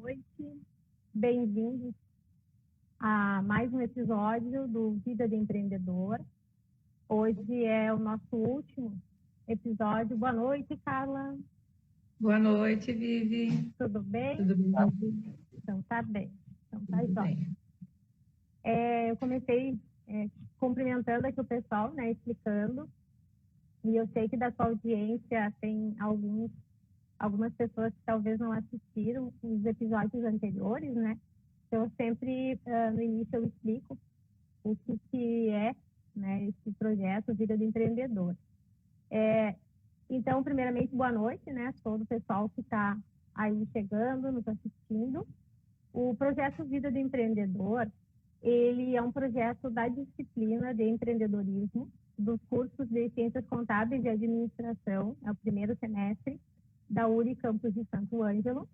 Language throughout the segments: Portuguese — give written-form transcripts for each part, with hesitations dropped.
noite, bem-vindos a mais um episódio do Vida de Empreendedor. Hoje é o nosso último episódio. Boa noite, Carla. Boa noite, Vivi. Tudo bem? Tudo bem? Então tá bem. Então tá Tudo jóia. bem. Eu comecei cumprimentando aqui o pessoal, né, explicando. E eu sei que da sua audiência tem algumas pessoas que talvez não assistiram os episódios anteriores, né? Então, eu sempre, no início, eu explico o que é, né, esse projeto Vida do Empreendedor. Então, primeiramente, boa noite, né, a todo o pessoal que está aí chegando, nos assistindo. O projeto Vida do Empreendedor, ele é um projeto da disciplina de empreendedorismo, dos cursos de Ciências Contábeis e Administração, é o primeiro semestre, da URI Campus de Santo Ângelo,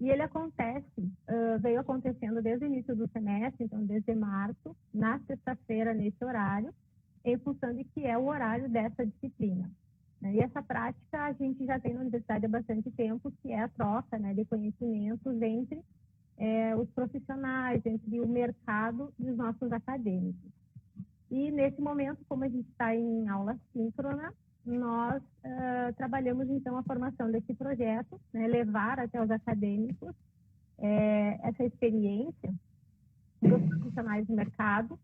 e ele veio acontecendo desde o início do semestre, então desde março, na sexta-feira, nesse horário, em função de que é o horário dessa disciplina. E essa prática a gente já tem na universidade há bastante tempo, que é a troca, né, de conhecimentos entre os profissionais, entre o mercado e os nossos acadêmicos. E nesse momento, como a gente está em aula síncrona, nós trabalhamos então a formação desse projeto, né, levar até os acadêmicos essa experiência dos profissionais do mercado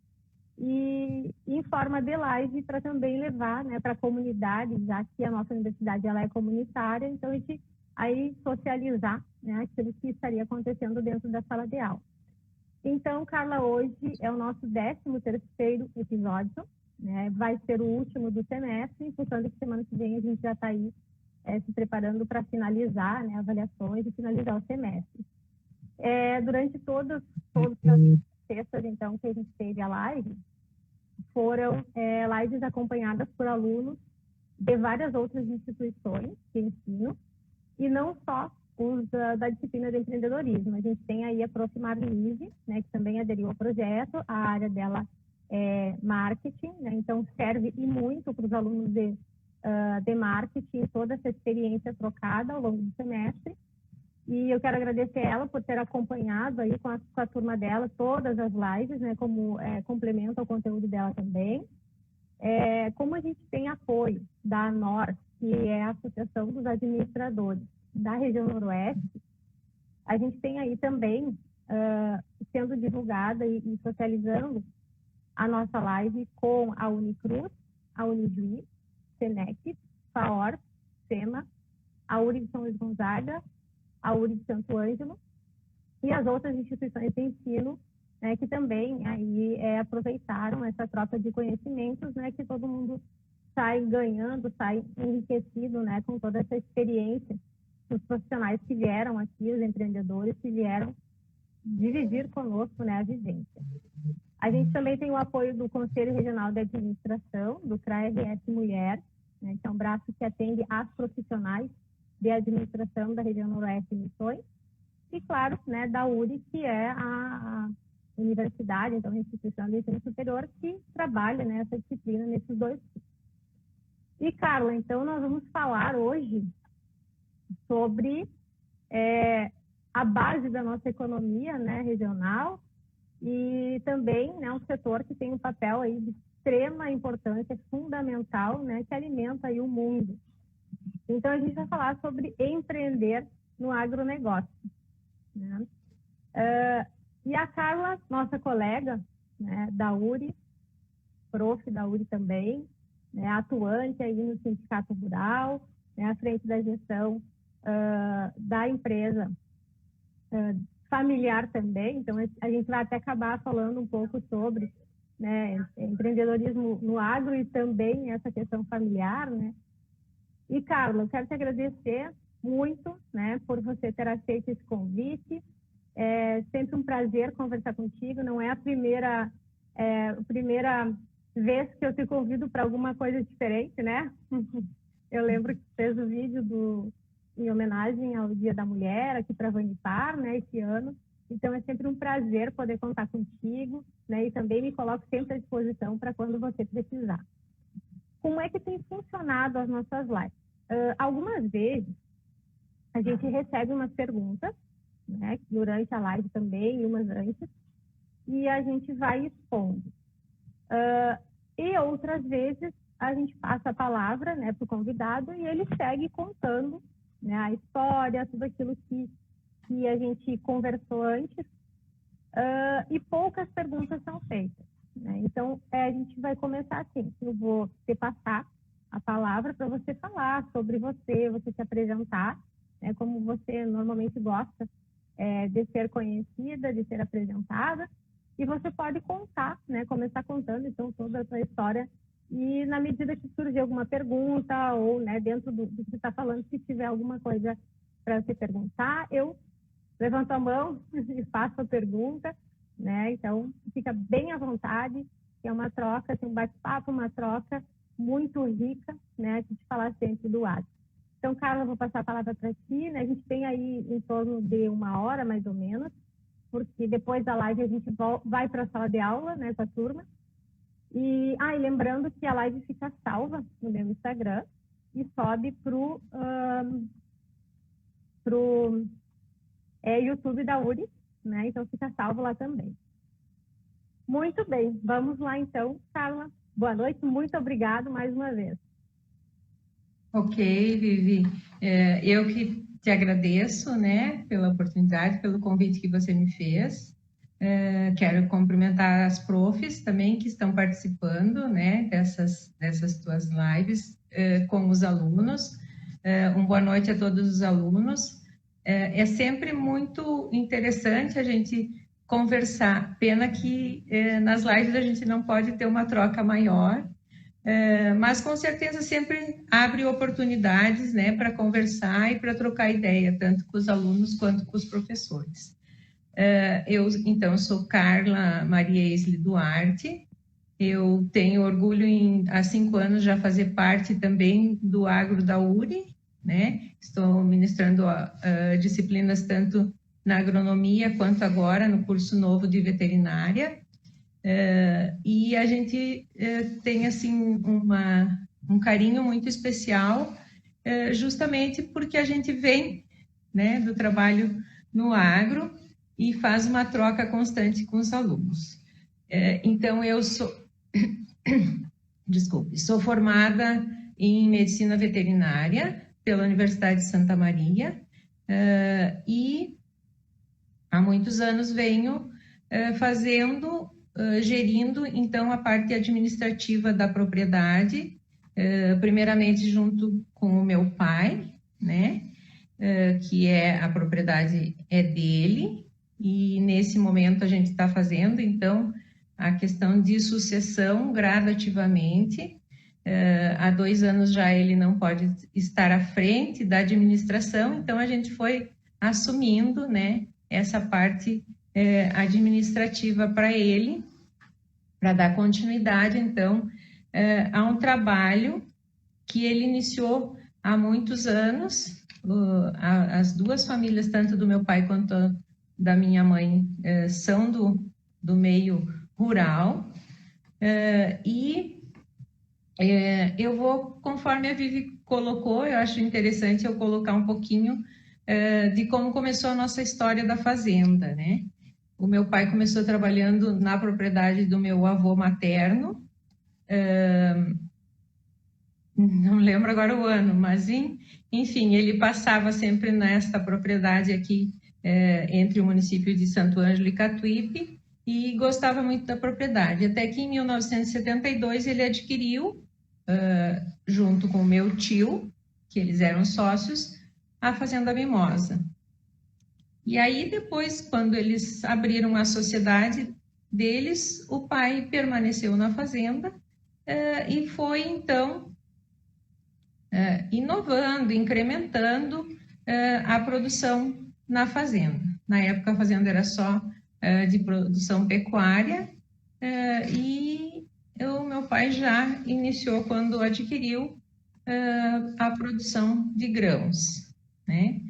e em forma de live para também levar, né, para a comunidade, já que a nossa universidade ela é comunitária, então a gente aí socializar, né, aquilo que estaria acontecendo dentro da sala de aula. Então, Carla, hoje é o nosso 13º episódio, né? Vai ser o último do semestre, em função de que semana que vem a gente já está aí se preparando para finalizar, né, avaliações e finalizar o semestre. Durante todas as sextas, então, que a gente teve a live, foram lives acompanhadas por alunos de várias outras instituições de ensino, e não só os da disciplina de empreendedorismo. A gente tem aí a Profimar Livre, né, que também aderiu ao projeto, a área dela é marketing, né, então serve e muito para os alunos de marketing, toda essa experiência trocada ao longo do semestre. E eu quero agradecer ela por ter acompanhado aí com a turma dela todas as lives, né, como complemento ao conteúdo dela também. Como a gente tem apoio da ANOR, que é a Associação dos Administradores da região noroeste, a gente tem aí também sendo divulgada e socializando a nossa live com a Unicruz, a Unijuí, Senec, FAOR, SEMA, a URI de São Luís Gonzaga, a URI de Santo Ângelo e as outras instituições de ensino, né, que também aí aproveitaram essa troca de conhecimentos, né, que todo mundo sai ganhando, sai enriquecido, né, com toda essa experiência dos profissionais que vieram aqui, os empreendedores que vieram dividir conosco, né, a vivência. A gente também tem o apoio do Conselho Regional de Administração, do CRA-RS Mulher, né, que é um braço que atende às profissionais de administração da região Noroeste e Missões, e, claro, né, da URI, que é a universidade, então a instituição de ensino superior, que trabalha nessa disciplina nesses dois cursos. E, Carla, então nós vamos falar hoje sobre a base da nossa economia, né, regional, e também, né, um setor que tem um papel aí de extrema importância, fundamental, né, que alimenta aí o mundo. Então, a gente vai falar sobre empreender no agronegócio, né? E a Carla, nossa colega, né, da URI, prof da URI também, né, atuante aí no Sindicato Rural, né, à frente da gestão da empresa familiar também. Então, a gente vai até acabar falando um pouco sobre, né, empreendedorismo no agro e também essa questão familiar, né? E, Carla, eu quero te agradecer muito, né, por você ter aceito esse convite. É sempre um prazer conversar contigo. Não é a primeira vez que eu te convido para alguma coisa diferente, né? Eu lembro que fez o vídeo em homenagem ao Dia da Mulher aqui para Vanipar, né, esse ano. Então, é sempre um prazer poder contar contigo, né, e também me coloco sempre à disposição para quando você precisar. Como é que tem funcionado as nossas lives? Algumas vezes, a gente recebe umas perguntas, né? Durante a live também, umas antes, e a gente vai expondo. E outras vezes a gente passa a palavra, né, para o convidado e ele segue contando, né, a história, tudo aquilo que a gente conversou antes, e poucas perguntas são feitas, né? Então, a gente vai começar assim, eu vou te passar a palavra para você falar sobre você se apresentar, né, como você normalmente gosta de ser conhecida, de ser apresentada, e você pode contar, né, começar contando, então, toda a sua história. E na medida que surgir alguma pergunta ou, né, dentro do que você está falando, se tiver alguma coisa para você perguntar, eu levanto a mão e faço a pergunta, né? Então, fica bem à vontade, que é uma troca, tem um bate-papo, uma troca muito rica, né? A gente falar sempre do ar. Então, Carla, eu vou passar a palavra para ti, né? A gente tem aí em torno de 1 hora, mais ou menos, porque depois da live a gente vai para a sala de aula, né, com a turma. E lembrando que a live fica salva no meu Instagram e sobe pro YouTube da URI, né? Então fica salvo lá também. Muito bem, vamos lá então, Carla. Boa noite, muito obrigado mais uma vez. Ok, Vivi. Eu que te agradeço, né, pela oportunidade, pelo convite que você me fez. Quero cumprimentar as profs também que estão participando, né, dessas tuas lives com os alunos. Uma boa noite a todos os alunos. É sempre muito interessante a gente conversar. Pena que nas lives a gente não pode ter uma troca maior, mas com certeza sempre abre oportunidades, né, para conversar e para trocar ideia, tanto com os alunos quanto com os professores. Eu, então, sou Carla Maria Isli Duarte. Eu tenho orgulho há 5 anos já fazer parte também do agro da URI, né? Estou ministrando disciplinas tanto na agronomia quanto agora no curso novo de veterinária. E a gente tem assim um carinho muito especial, justamente porque a gente vem, né, do trabalho no agro e faz uma troca constante com os alunos. Então, eu sou sou formada em medicina veterinária pela Universidade de Santa Maria e há muitos anos venho gerindo, então, a parte administrativa da propriedade, primeiramente junto com o meu pai, né, que a propriedade é dele, e nesse momento a gente está fazendo, então, a questão de sucessão gradativamente. Há 2 anos já ele não pode estar à frente da administração, então a gente foi assumindo, né, essa parte administrativa para ele, para dar continuidade, então, a um trabalho que ele iniciou há muitos anos. As 2 famílias, tanto do meu pai quanto da minha mãe, são do meio rural, e eu vou, conforme a Vivi colocou, eu acho interessante eu colocar um pouquinho de como começou a nossa história da fazenda, né? O meu pai começou trabalhando na propriedade do meu avô materno, não lembro agora o ano, mas enfim, ele passava sempre nesta propriedade aqui, entre o município de Santo Ângelo e Catuípe, e gostava muito da propriedade. Até que em 1972 ele adquiriu, junto com o meu tio, que eles eram sócios, a Fazenda Mimosa. E aí depois, quando eles abriram a sociedade deles, o pai permaneceu na fazenda e foi, então, inovando, incrementando a produção na fazenda. Na época, a fazenda era só de produção pecuária, e o meu pai já iniciou, quando adquiriu, a produção de grãos, né?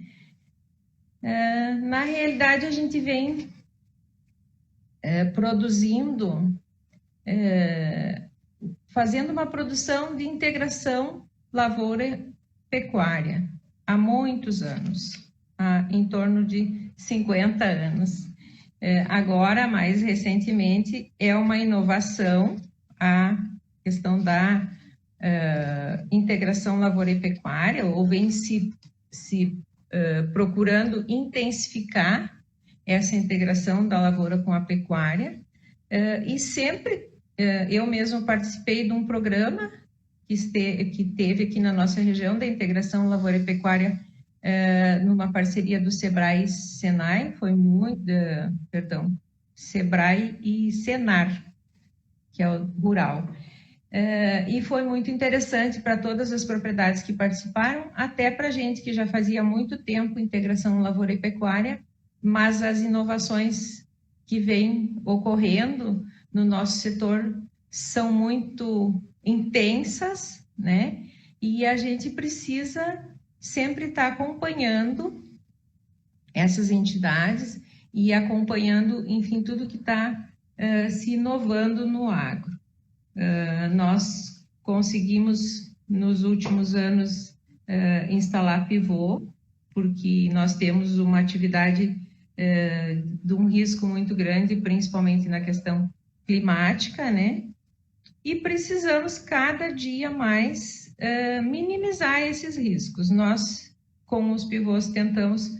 Na realidade, a gente vem produzindo, fazendo uma produção de integração lavoura-pecuária há muitos anos. há em torno de 50 anos. Agora, mais recentemente, é uma inovação a questão da integração lavoura e pecuária, ou vem se procurando intensificar essa integração da lavoura com a pecuária, e sempre eu mesmo participei de um programa que teve aqui na nossa região da integração lavoura e pecuária, numa parceria do Sebrae e Senai, Sebrae e Senar, que é o rural. E foi muito interessante para todas as propriedades que participaram, até para a gente que já fazia muito tempo integração lavoura e pecuária, mas as inovações que vêm ocorrendo no nosso setor são muito intensas, né? E a gente precisa sempre estar acompanhando essas entidades e acompanhando, enfim, tudo que está se inovando no agro. Nós conseguimos, nos últimos anos, instalar pivô, porque nós temos uma atividade de um risco muito grande, principalmente na questão climática, né? E precisamos cada dia mais minimizar esses riscos. Nós, com os pivôs, tentamos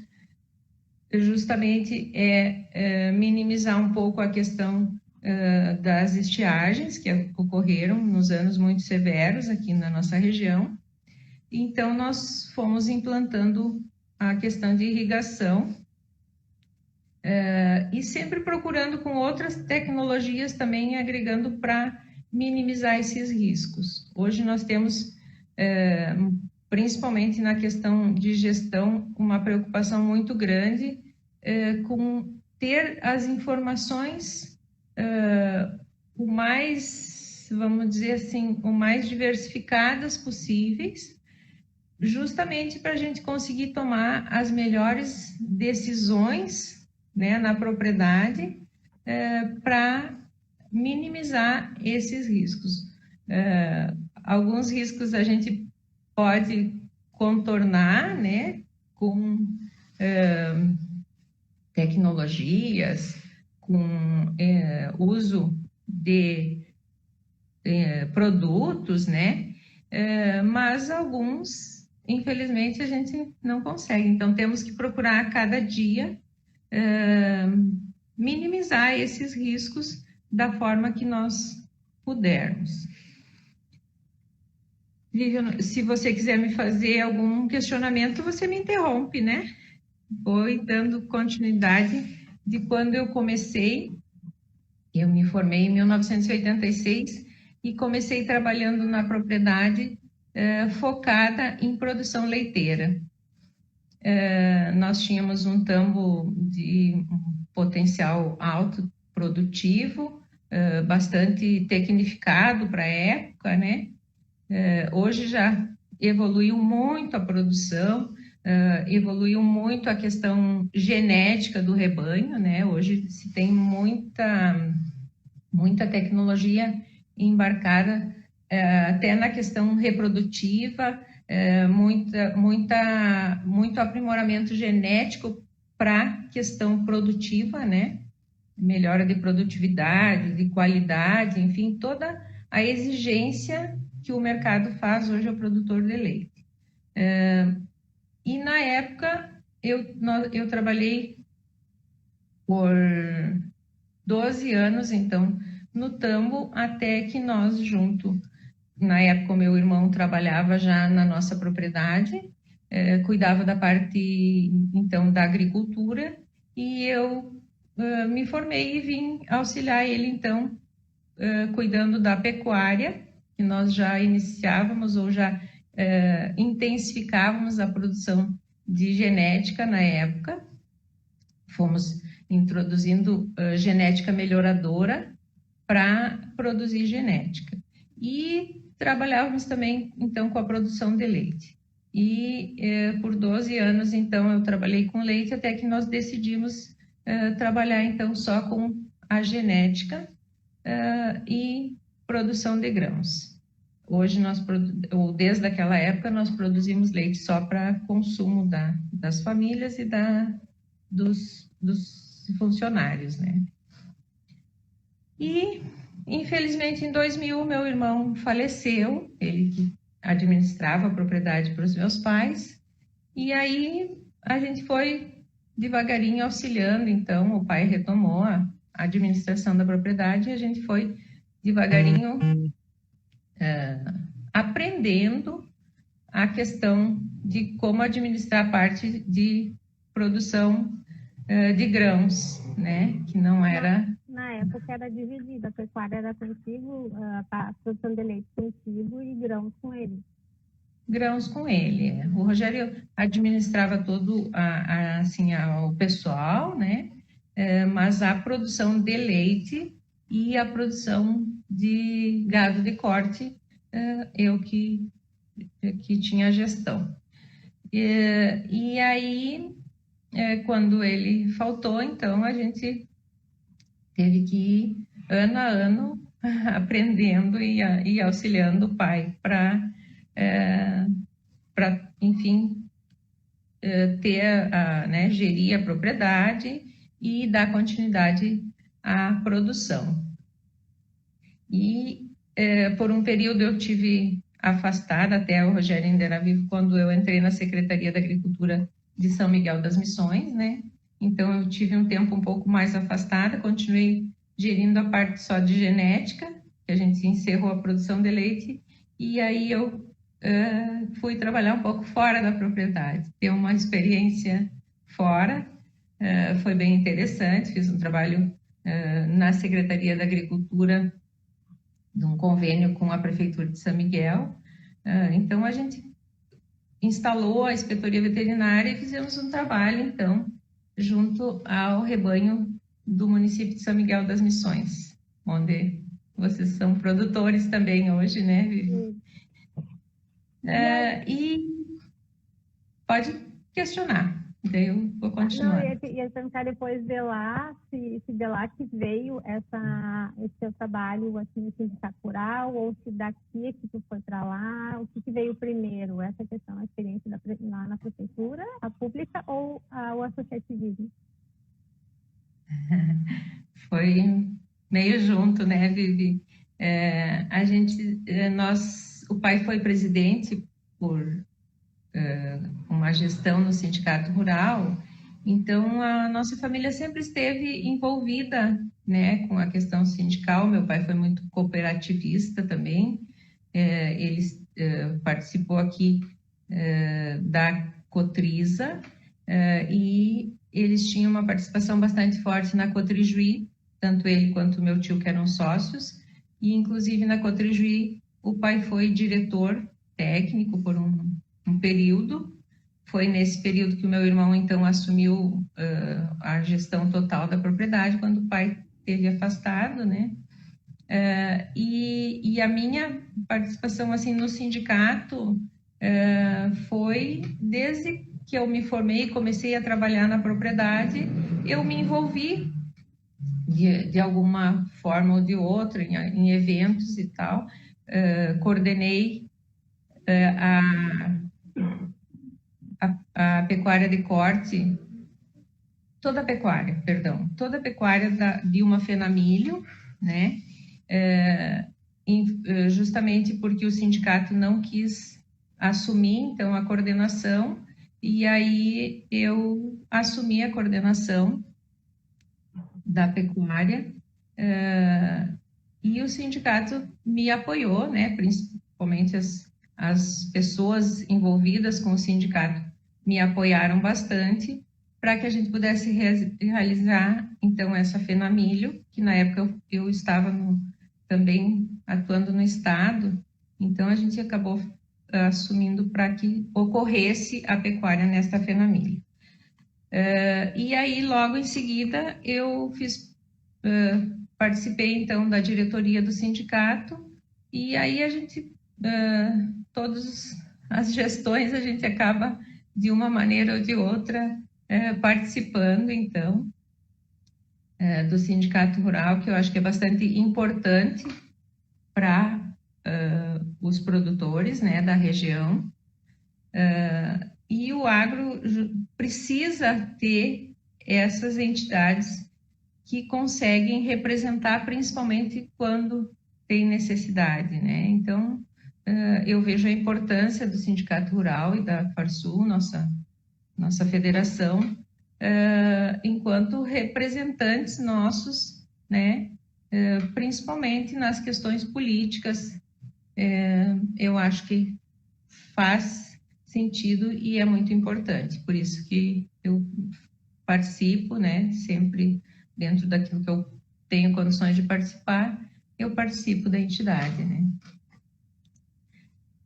justamente minimizar um pouco a questão das estiagens que ocorreram nos anos muito severos aqui na nossa região. Então, nós fomos implantando a questão de irrigação e sempre procurando com outras tecnologias também, agregando para minimizar esses riscos. Hoje nós temos, principalmente na questão de gestão, uma preocupação muito grande com ter as informações o mais, vamos dizer assim, o mais diversificadas possíveis, justamente para a gente conseguir tomar as melhores decisões, né, na propriedade, para minimizar esses riscos. Alguns riscos a gente pode contornar, né, com tecnologias, com uso de produtos, né? Mas alguns, infelizmente, a gente não consegue. Então, temos que procurar a cada dia minimizar esses riscos da forma que nós pudermos. Vivian, se você quiser me fazer algum questionamento, você me interrompe, né? Vou dando continuidade de quando eu comecei. Eu me formei em 1986 e comecei trabalhando na propriedade focada em produção leiteira. Nós tínhamos um tambo de potencial alto produtivo, bastante tecnificado para a época, né? Hoje já evoluiu muito a produção, evoluiu muito a questão genética do rebanho, né? Hoje se tem muita tecnologia embarcada até na questão reprodutiva, muito aprimoramento genético para a questão produtiva, né? Melhora de produtividade, de qualidade, enfim, toda a exigência que o mercado faz hoje ao produtor de leite. E na época eu trabalhei por 12 anos, então, no tambo, até que nós na época o meu irmão trabalhava já na nossa propriedade, cuidava da parte, então, da agricultura, e eu me formei e vim auxiliar ele, então, cuidando da pecuária, que nós já iniciávamos ou já intensificávamos a produção de genética na época. Fomos introduzindo genética melhoradora para produzir genética. E trabalhávamos também, então, com a produção de leite. E por 12 anos, então, eu trabalhei com leite, até que nós decidimos trabalhar, então, só com a genética e produção de grãos. hoje ou desde aquela época, nós produzimos leite só para consumo das famílias e dos funcionários, né? E, infelizmente, em 2000, meu irmão faleceu, ele que administrava a propriedade para os meus pais, e aí a gente foi devagarinho auxiliando, então o pai retomou a administração da propriedade e a gente foi devagarinho aprendendo a questão de como administrar a parte de produção de grãos, né? Que não era... Na época era dividida, a pecuária era contigo, a produção de leite contigo e grãos com ele. Grãos com ele. O Rogério administrava todo assim, o pessoal, né? Mas a produção de leite e a produção de gado de corte, eu que tinha a gestão. E aí, quando ele faltou, então a gente teve que ir ano a ano aprendendo e auxiliando o pai para, enfim, gerir a propriedade e dar continuidade à produção. E por um período eu tive afastada, até o Rogério ainda era vivo, quando eu entrei na Secretaria da Agricultura de São Miguel das Missões, né? Então eu tive um tempo um pouco mais afastada, continuei gerindo a parte só de genética, que a gente encerrou a produção de leite, e aí eu fui trabalhar um pouco fora da propriedade, ter uma experiência fora, foi bem interessante, fiz um trabalho na Secretaria da Agricultura, de um convênio com a Prefeitura de São Miguel. Então, a gente instalou a inspetoria veterinária e fizemos um trabalho, então, junto ao rebanho do município de São Miguel das Missões, onde vocês são produtores também hoje, né, Vivi? E pode questionar, daí eu vou continuar. Não, ia perguntar depois de lá, se de lá que veio esse seu trabalho assim, no sindicato rural, ou se daqui que tu foi para lá, o que veio primeiro? Essa questão, a experiência lá na prefeitura, a pública ou o associativismo? Foi meio junto, né, Vivi? O pai foi presidente por uma gestão no sindicato rural, então a nossa família sempre esteve envolvida, né, com a questão sindical. Meu pai foi muito cooperativista também, ele participou aqui da Cotrisa, e eles tinham uma participação bastante forte na Cotrijuí, tanto ele quanto meu tio, que eram sócios, e inclusive na Cotrijuí o pai foi diretor técnico por um período. Foi nesse período que o meu irmão, então, assumiu a gestão total da propriedade, quando o pai esteve afastado, né? E a minha participação, assim, no sindicato foi desde que eu me formei e comecei a trabalhar na propriedade, eu me envolvi de alguma forma ou de outra em eventos e tal, coordenei a pecuária de corte, toda a pecuária de uma Fenamilho, né? Justamente porque o sindicato não quis assumir, então, a coordenação, e aí eu assumi a coordenação da pecuária, e o sindicato me apoiou, né? Principalmente as pessoas envolvidas com o sindicato me apoiaram bastante para que a gente pudesse realizar, então, essa Fenamilho, que na época eu estava também atuando no estado, então a gente acabou assumindo para que ocorresse a pecuária nesta Fenamilho. E aí, logo em seguida, eu participei, então, da diretoria do sindicato, e aí a gente, todas as gestões, a gente acaba, de uma maneira ou de outra, participando, então, do sindicato rural, que eu acho que é bastante importante para os produtores, né, da região, e o agro precisa ter essas entidades que conseguem representar, principalmente quando tem necessidade, né? Então, eu vejo a importância do Sindicato Rural e da Farsul, nossa federação, enquanto representantes nossos, né? Principalmente nas questões políticas, eu acho que faz sentido e é muito importante. Por isso que eu participo, né? Sempre dentro daquilo que eu tenho condições de participar, eu participo da entidade, né?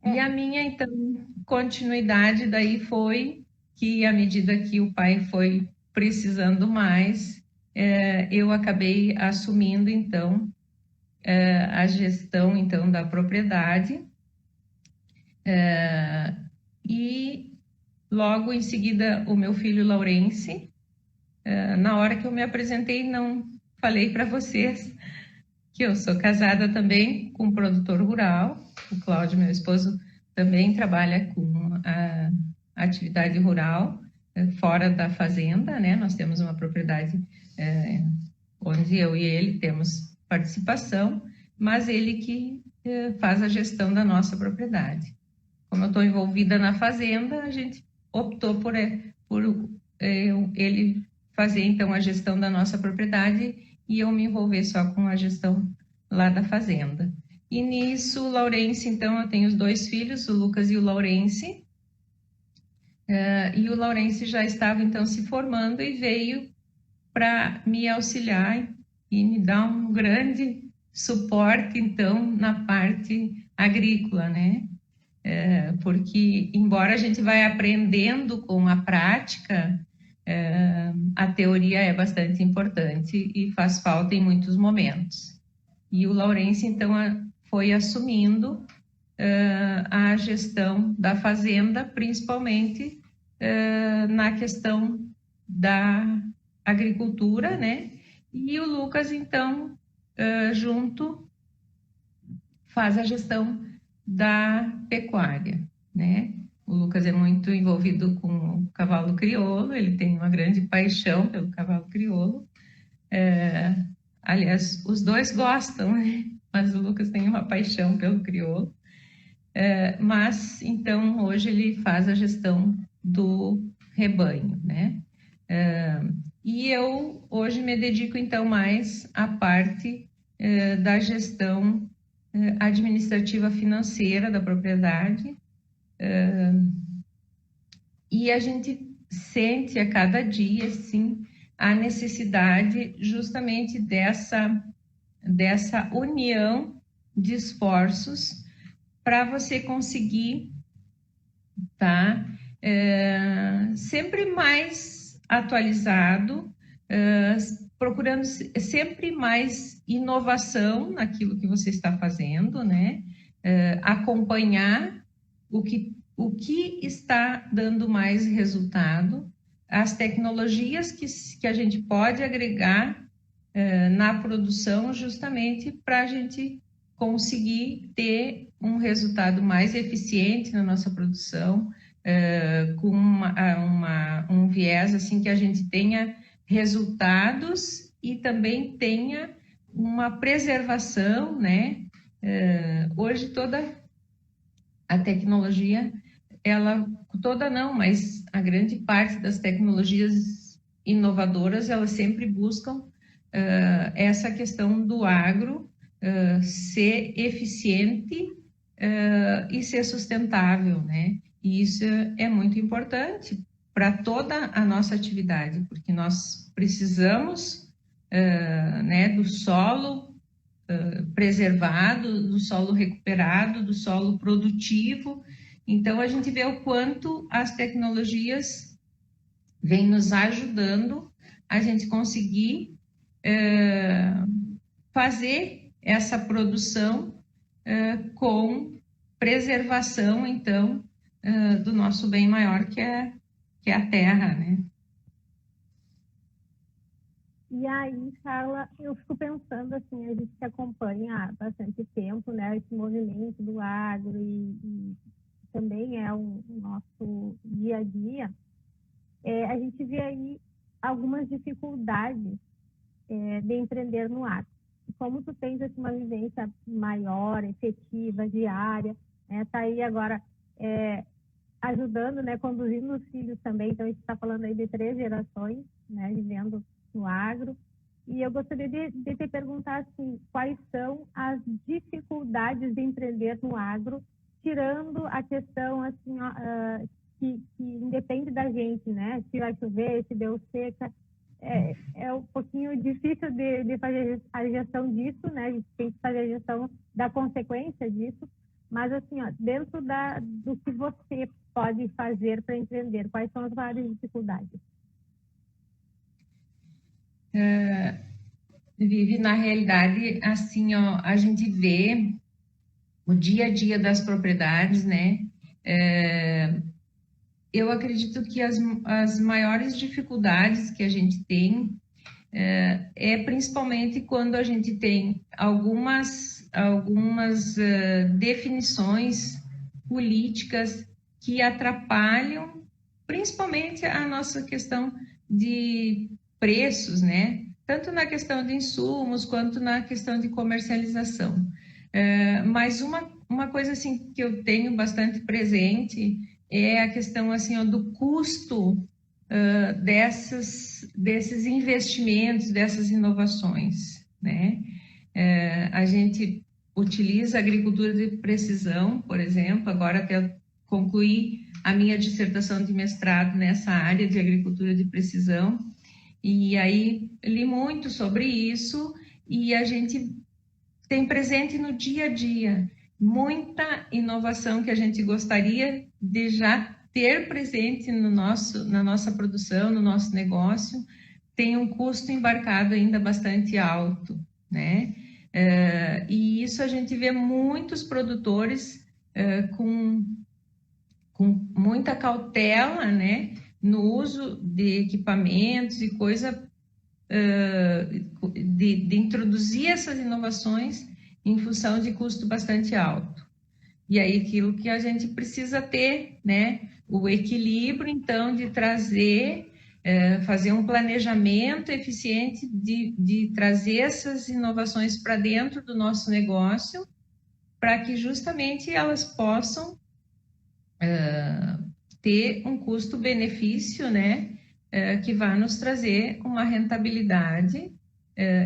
E a minha, então, continuidade daí foi que, à medida que o pai foi precisando mais, eu acabei assumindo, então, a gestão, então, da propriedade, e logo em seguida o meu filho Laurence, na hora que eu me apresentei, não falei para vocês que eu sou casada também com um produtor rural. O Cláudio, meu esposo, também trabalha com a atividade rural fora da fazenda, né? Nós temos uma propriedade onde eu e ele temos participação, mas ele que faz a gestão da nossa propriedade. Como eu estou envolvida na fazenda, a gente optou por ele fazer, então, a gestão da nossa propriedade e eu me envolver só com a gestão lá da fazenda. E nisso, o Laurence, então, eu tenho os 2 filhos, o Lucas e o Laurence, e o Laurence já estava, então, se formando e veio para me auxiliar e me dar um grande suporte, então, na parte agrícola, né? Porque, embora a gente vai aprendendo com a prática, a teoria é bastante importante e faz falta em muitos momentos. E o Laurence, então, foi assumindo a gestão da fazenda, principalmente na questão da agricultura, né? E o Lucas, então, junto, faz a gestão da pecuária, né? O Lucas é muito envolvido com o cavalo crioulo, ele tem uma grande paixão pelo cavalo crioulo. Aliás, os 2 gostam, né? Mas o Lucas tem uma paixão pelo crioulo. Mas, então, hoje ele faz a gestão do rebanho, né? E eu hoje me dedico, então, mais à parte da gestão administrativa financeira da propriedade, e a gente sente a cada dia, sim, a necessidade justamente dessa união de esforços para você conseguir tá, sempre mais atualizado, procurando sempre mais inovação naquilo que você está fazendo, né? Acompanhar o que está dando mais resultado, as tecnologias que a gente pode agregar na produção, justamente para a gente conseguir ter um resultado mais eficiente na nossa produção, com um viés assim que a gente tenha resultados e também tenha uma preservação, né? Hoje toda a tecnologia, toda não, mas a grande parte das tecnologias inovadoras, elas sempre buscam essa questão do agro ser eficiente e ser sustentável, né? E isso é muito importante para toda a nossa atividade, porque nós precisamos né, do solo preservado, do solo recuperado, do solo produtivo. Então, a gente vê o quanto as tecnologias vêm nos ajudando a gente conseguir fazer essa produção com preservação, então, do nosso bem maior, que é a terra, né? E aí, Carla, eu fico pensando assim, a gente que acompanha há bastante tempo, né, esse movimento do agro e também é o nosso dia a dia, a gente vê aí algumas dificuldades de empreender no agro. Como tu tens assim, uma vivência maior, efetiva, diária, tá aí agora ajudando, né, conduzindo os filhos também, então a gente está falando aí de 3 gerações, né, vivendo no agro. E eu gostaria de te perguntar assim, quais são as dificuldades de empreender no agro, tirando a questão assim, que independe da gente, né? Se vai chover, se deu seca, é um pouquinho difícil de fazer a gestão disso, né? A gente tem que fazer a gestão da consequência disso. Mas assim, dentro do que você pode fazer para empreender, quais são as maiores dificuldades? Vive, na realidade, assim, ó, a gente vê o dia a dia das propriedades, né? Eu acredito que as maiores dificuldades que a gente tem principalmente quando a gente tem algumas definições políticas que atrapalham principalmente a nossa questão de preços, né? Tanto na questão de insumos quanto na questão de comercialização. Mas uma coisa assim que eu tenho bastante presente é a questão assim, ó, do custo desses investimentos, dessas inovações, né? A gente utiliza a agricultura de precisão, por exemplo, agora até concluí a minha dissertação de mestrado nessa área de agricultura de precisão, e aí li muito sobre isso, e a gente tem presente no dia a dia muita inovação que a gente gostaria de já ter presente na nossa produção, no nosso negócio, tem um custo embarcado ainda bastante alto, né? E isso a gente vê muitos produtores com muita cautela, né, no uso de equipamentos e coisa de introduzir essas inovações em função de custo bastante alto. E aí aquilo que a gente precisa ter, né, o equilíbrio, então, de trazer, fazer um planejamento eficiente de trazer essas inovações para dentro do nosso negócio, para que justamente elas possam ter um custo-benefício, né, que vai nos trazer uma rentabilidade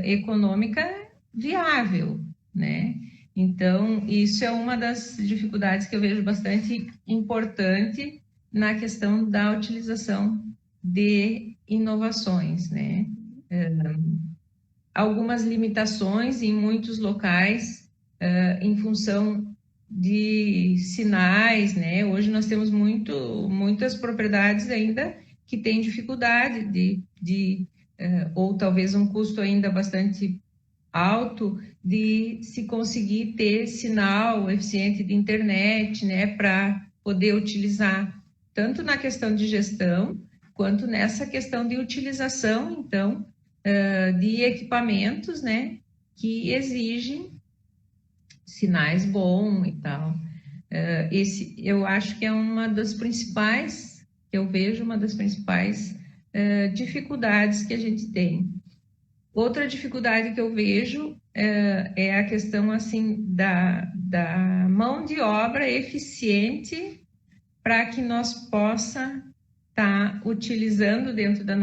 econômica viável, né? Então, isso é uma das dificuldades que eu vejo bastante importante na questão da utilização de inovações, né? Algumas limitações em muitos locais, em função de sinais, né? Hoje nós temos muitas propriedades ainda que têm dificuldade ou talvez um custo ainda bastante alto de se conseguir ter sinal eficiente de internet, né, para poder utilizar tanto na questão de gestão quanto nessa questão de utilização, então, de equipamentos, né, que exigem sinais bons e tal. Eu acho que é uma das principais, eu vejo uma das principais dificuldades que a gente tem. Outra dificuldade que eu vejo é a questão assim da mão de obra eficiente para que nós possa estar utilizando dentro das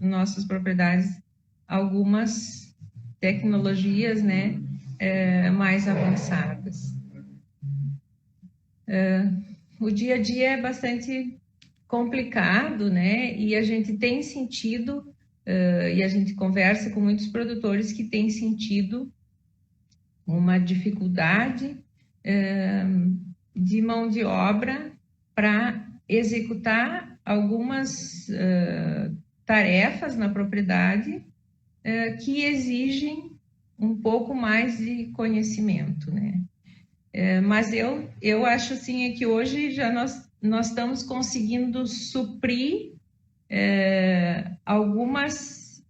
nossas propriedades algumas tecnologias, né, mais avançadas. O dia a dia é bastante complicado, né, e a gente tem sentido e a gente conversa com muitos produtores que têm sentido uma dificuldade de mão de obra para executar algumas tarefas na propriedade que exigem um pouco mais de conhecimento, né? Mas eu acho assim que hoje já nós estamos conseguindo suprir algumas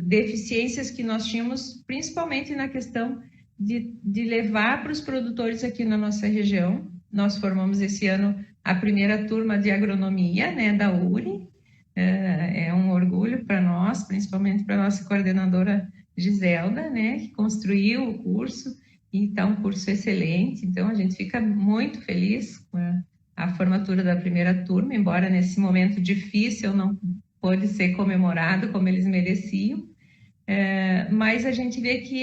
deficiências que nós tínhamos, principalmente na questão de levar para os produtores aqui na nossa região. Nós formamos esse ano a primeira turma de agronomia, né, da URI. É um orgulho para nós, principalmente para a nossa coordenadora Giselda, né, que construiu o curso, e está um curso excelente. Então, a gente fica muito feliz com a formatura da primeira turma, embora nesse momento difícil não pôde ser comemorado como eles mereciam, mas a gente vê que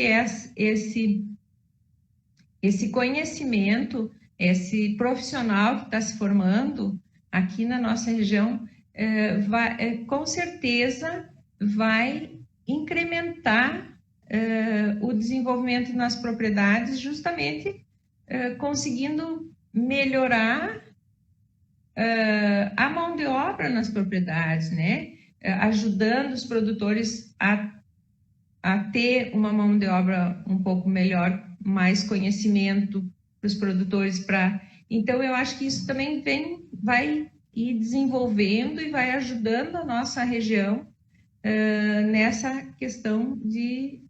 esse conhecimento, esse profissional que está se formando aqui na nossa região, com certeza vai incrementar o desenvolvimento nas propriedades, justamente conseguindo melhorar a mão de obra nas propriedades, né? Ajudando os produtores a ter uma mão de obra um pouco melhor, mais conhecimento para os produtores. Então, eu acho que isso também vai ir desenvolvendo e vai ajudando a nossa região nessa questão de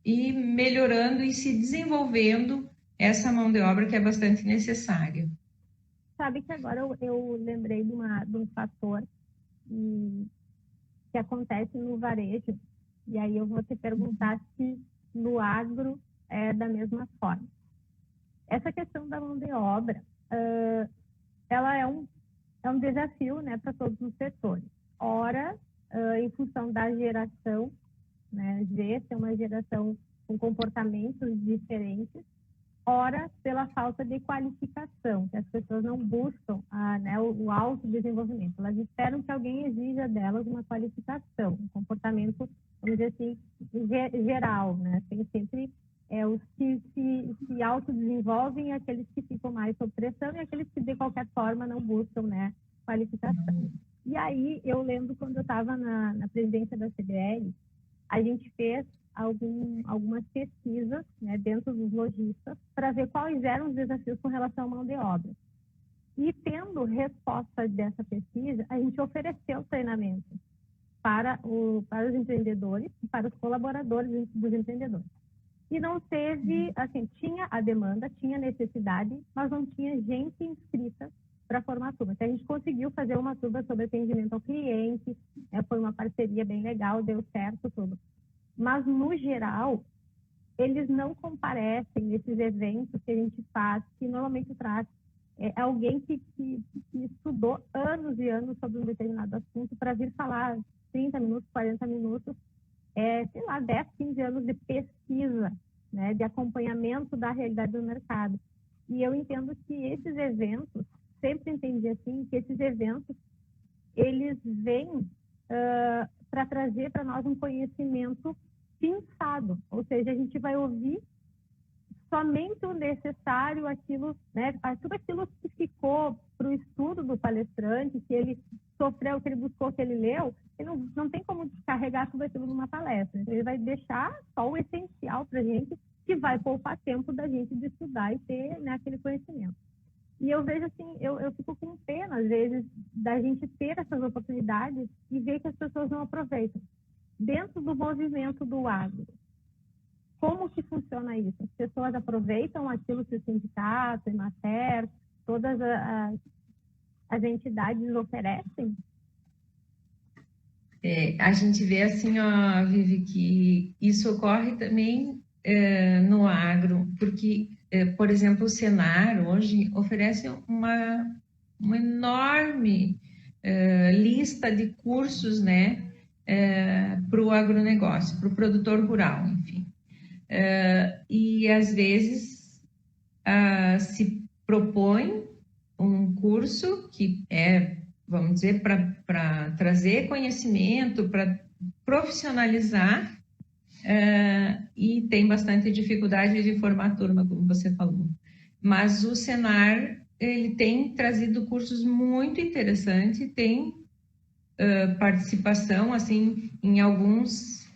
ir melhorando e se desenvolvendo essa mão de obra que é bastante necessária. Sabe que agora eu lembrei de um fator que acontece no varejo, e aí eu vou te perguntar se no agro é da mesma forma. Essa questão da mão de obra, ela é um desafio, né, para todos os setores. Ora, em função da geração, né, às vezes é uma geração com comportamentos diferentes, ora pela falta de qualificação, que as pessoas não buscam né, o autodesenvolvimento. Elas esperam que alguém exija delas uma qualificação, um comportamento, vamos dizer assim, geral, né? Tem sempre os que se autodesenvolvem e aqueles que ficam mais sob pressão e aqueles que, de qualquer forma, não buscam, né, qualificação. E aí, eu lembro quando eu estava na presidência da CDL, a gente fez algumas pesquisas, né, dentro dos lojistas para ver quais eram os desafios com relação à mão de obra. E tendo resposta dessa pesquisa, a gente ofereceu treinamento para os empreendedores e para os colaboradores dos empreendedores. E não teve, assim, tinha a demanda, tinha necessidade, mas não tinha gente inscrita para formar a turma. Então, a gente conseguiu fazer uma turma sobre atendimento ao cliente, foi uma parceria bem legal, deu certo tudo. Mas, no geral, eles não comparecem nesses eventos que a gente faz, que normalmente traz alguém que estudou anos e anos sobre um determinado assunto para vir falar 30 minutos, 40 minutos, sei lá, 10, 15 anos de pesquisa, né, de acompanhamento da realidade do mercado. E eu entendo que esses eventos, sempre entendi assim, que esses eventos, eles vêm para trazer para nós um conhecimento pensado, ou seja, a gente vai ouvir somente o necessário, aquilo, né, tudo aquilo que ficou para o estudo do palestrante, que ele sofreu, que ele buscou, que ele leu, ele não tem como descarregar tudo aquilo numa palestra. Então, ele vai deixar só o essencial para a gente, que vai poupar tempo da gente de estudar e ter, né, aquele conhecimento. E eu vejo assim, eu fico com pena, às vezes, da gente ter essas oportunidades e ver que as pessoas não aproveitam. Dentro do movimento do agro, como que funciona isso? As pessoas aproveitam aquilo que o sindicato, a Emater, todas as entidades oferecem? A gente vê assim, ó, Vivi, que isso ocorre também no agro, porque, por exemplo, o Senar hoje oferece uma enorme lista de cursos, né, para o agronegócio, para o produtor rural, enfim. E às vezes se propõe um curso que vamos dizer, para trazer conhecimento, para profissionalizar, e tem bastante dificuldade de formar turma, como você falou. Mas o Senar, ele tem trazido cursos muito interessantes, tem participação, assim, em alguns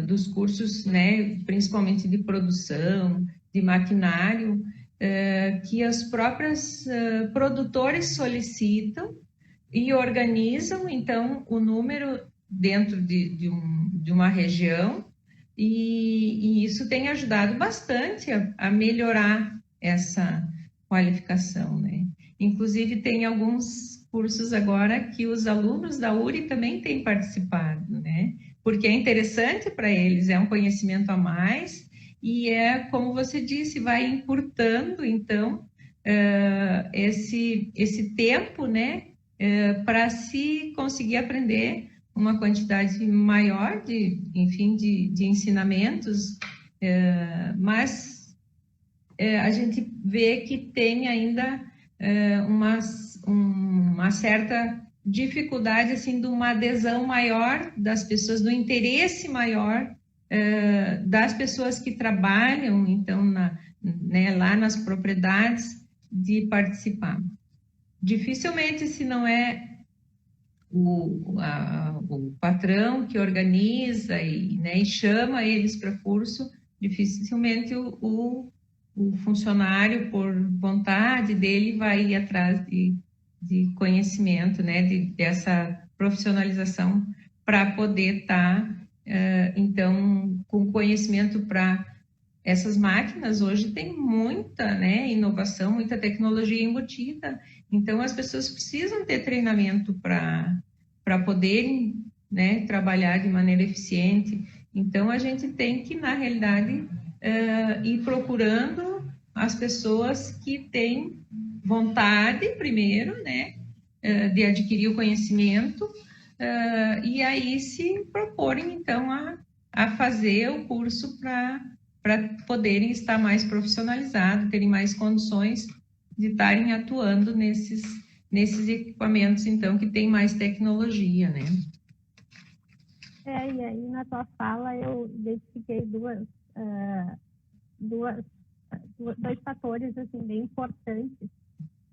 dos cursos, né, principalmente de produção, de maquinário, que as próprias produtores solicitam e organizam. Então, o número dentro de uma região, e isso tem ajudado bastante a melhorar essa qualificação, né? Inclusive, tem alguns cursos agora que os alunos da URI também têm participado, né? Porque é interessante para eles, é um conhecimento a mais, e como você disse, vai encurtando, então, esse tempo, né? Para se conseguir aprender uma quantidade maior de ensinamentos, mas a gente vê que tem ainda uma certa dificuldade, assim, de uma adesão maior das pessoas, do interesse maior das pessoas que trabalham, então, lá nas propriedades, de participar. Dificilmente, se não é o patrão que organiza e chama eles para curso, dificilmente o funcionário, por vontade dele, vai ir atrás de conhecimento, né, dessa profissionalização, para poder estar, então, com conhecimento para essas máquinas. Hoje tem muita, né, inovação, muita tecnologia embutida, então as pessoas precisam ter treinamento para poderem, né, trabalhar de maneira eficiente. Então a gente tem que, na realidade, ir procurando as pessoas que têm vontade, primeiro, né, de adquirir o conhecimento, e aí se proporem, então, a fazer o curso para poderem estar mais profissionalizados, terem mais condições de estarem atuando nesses equipamentos, então, que tem mais tecnologia, né? E aí na tua fala eu identifiquei dois fatores, assim, bem importantes.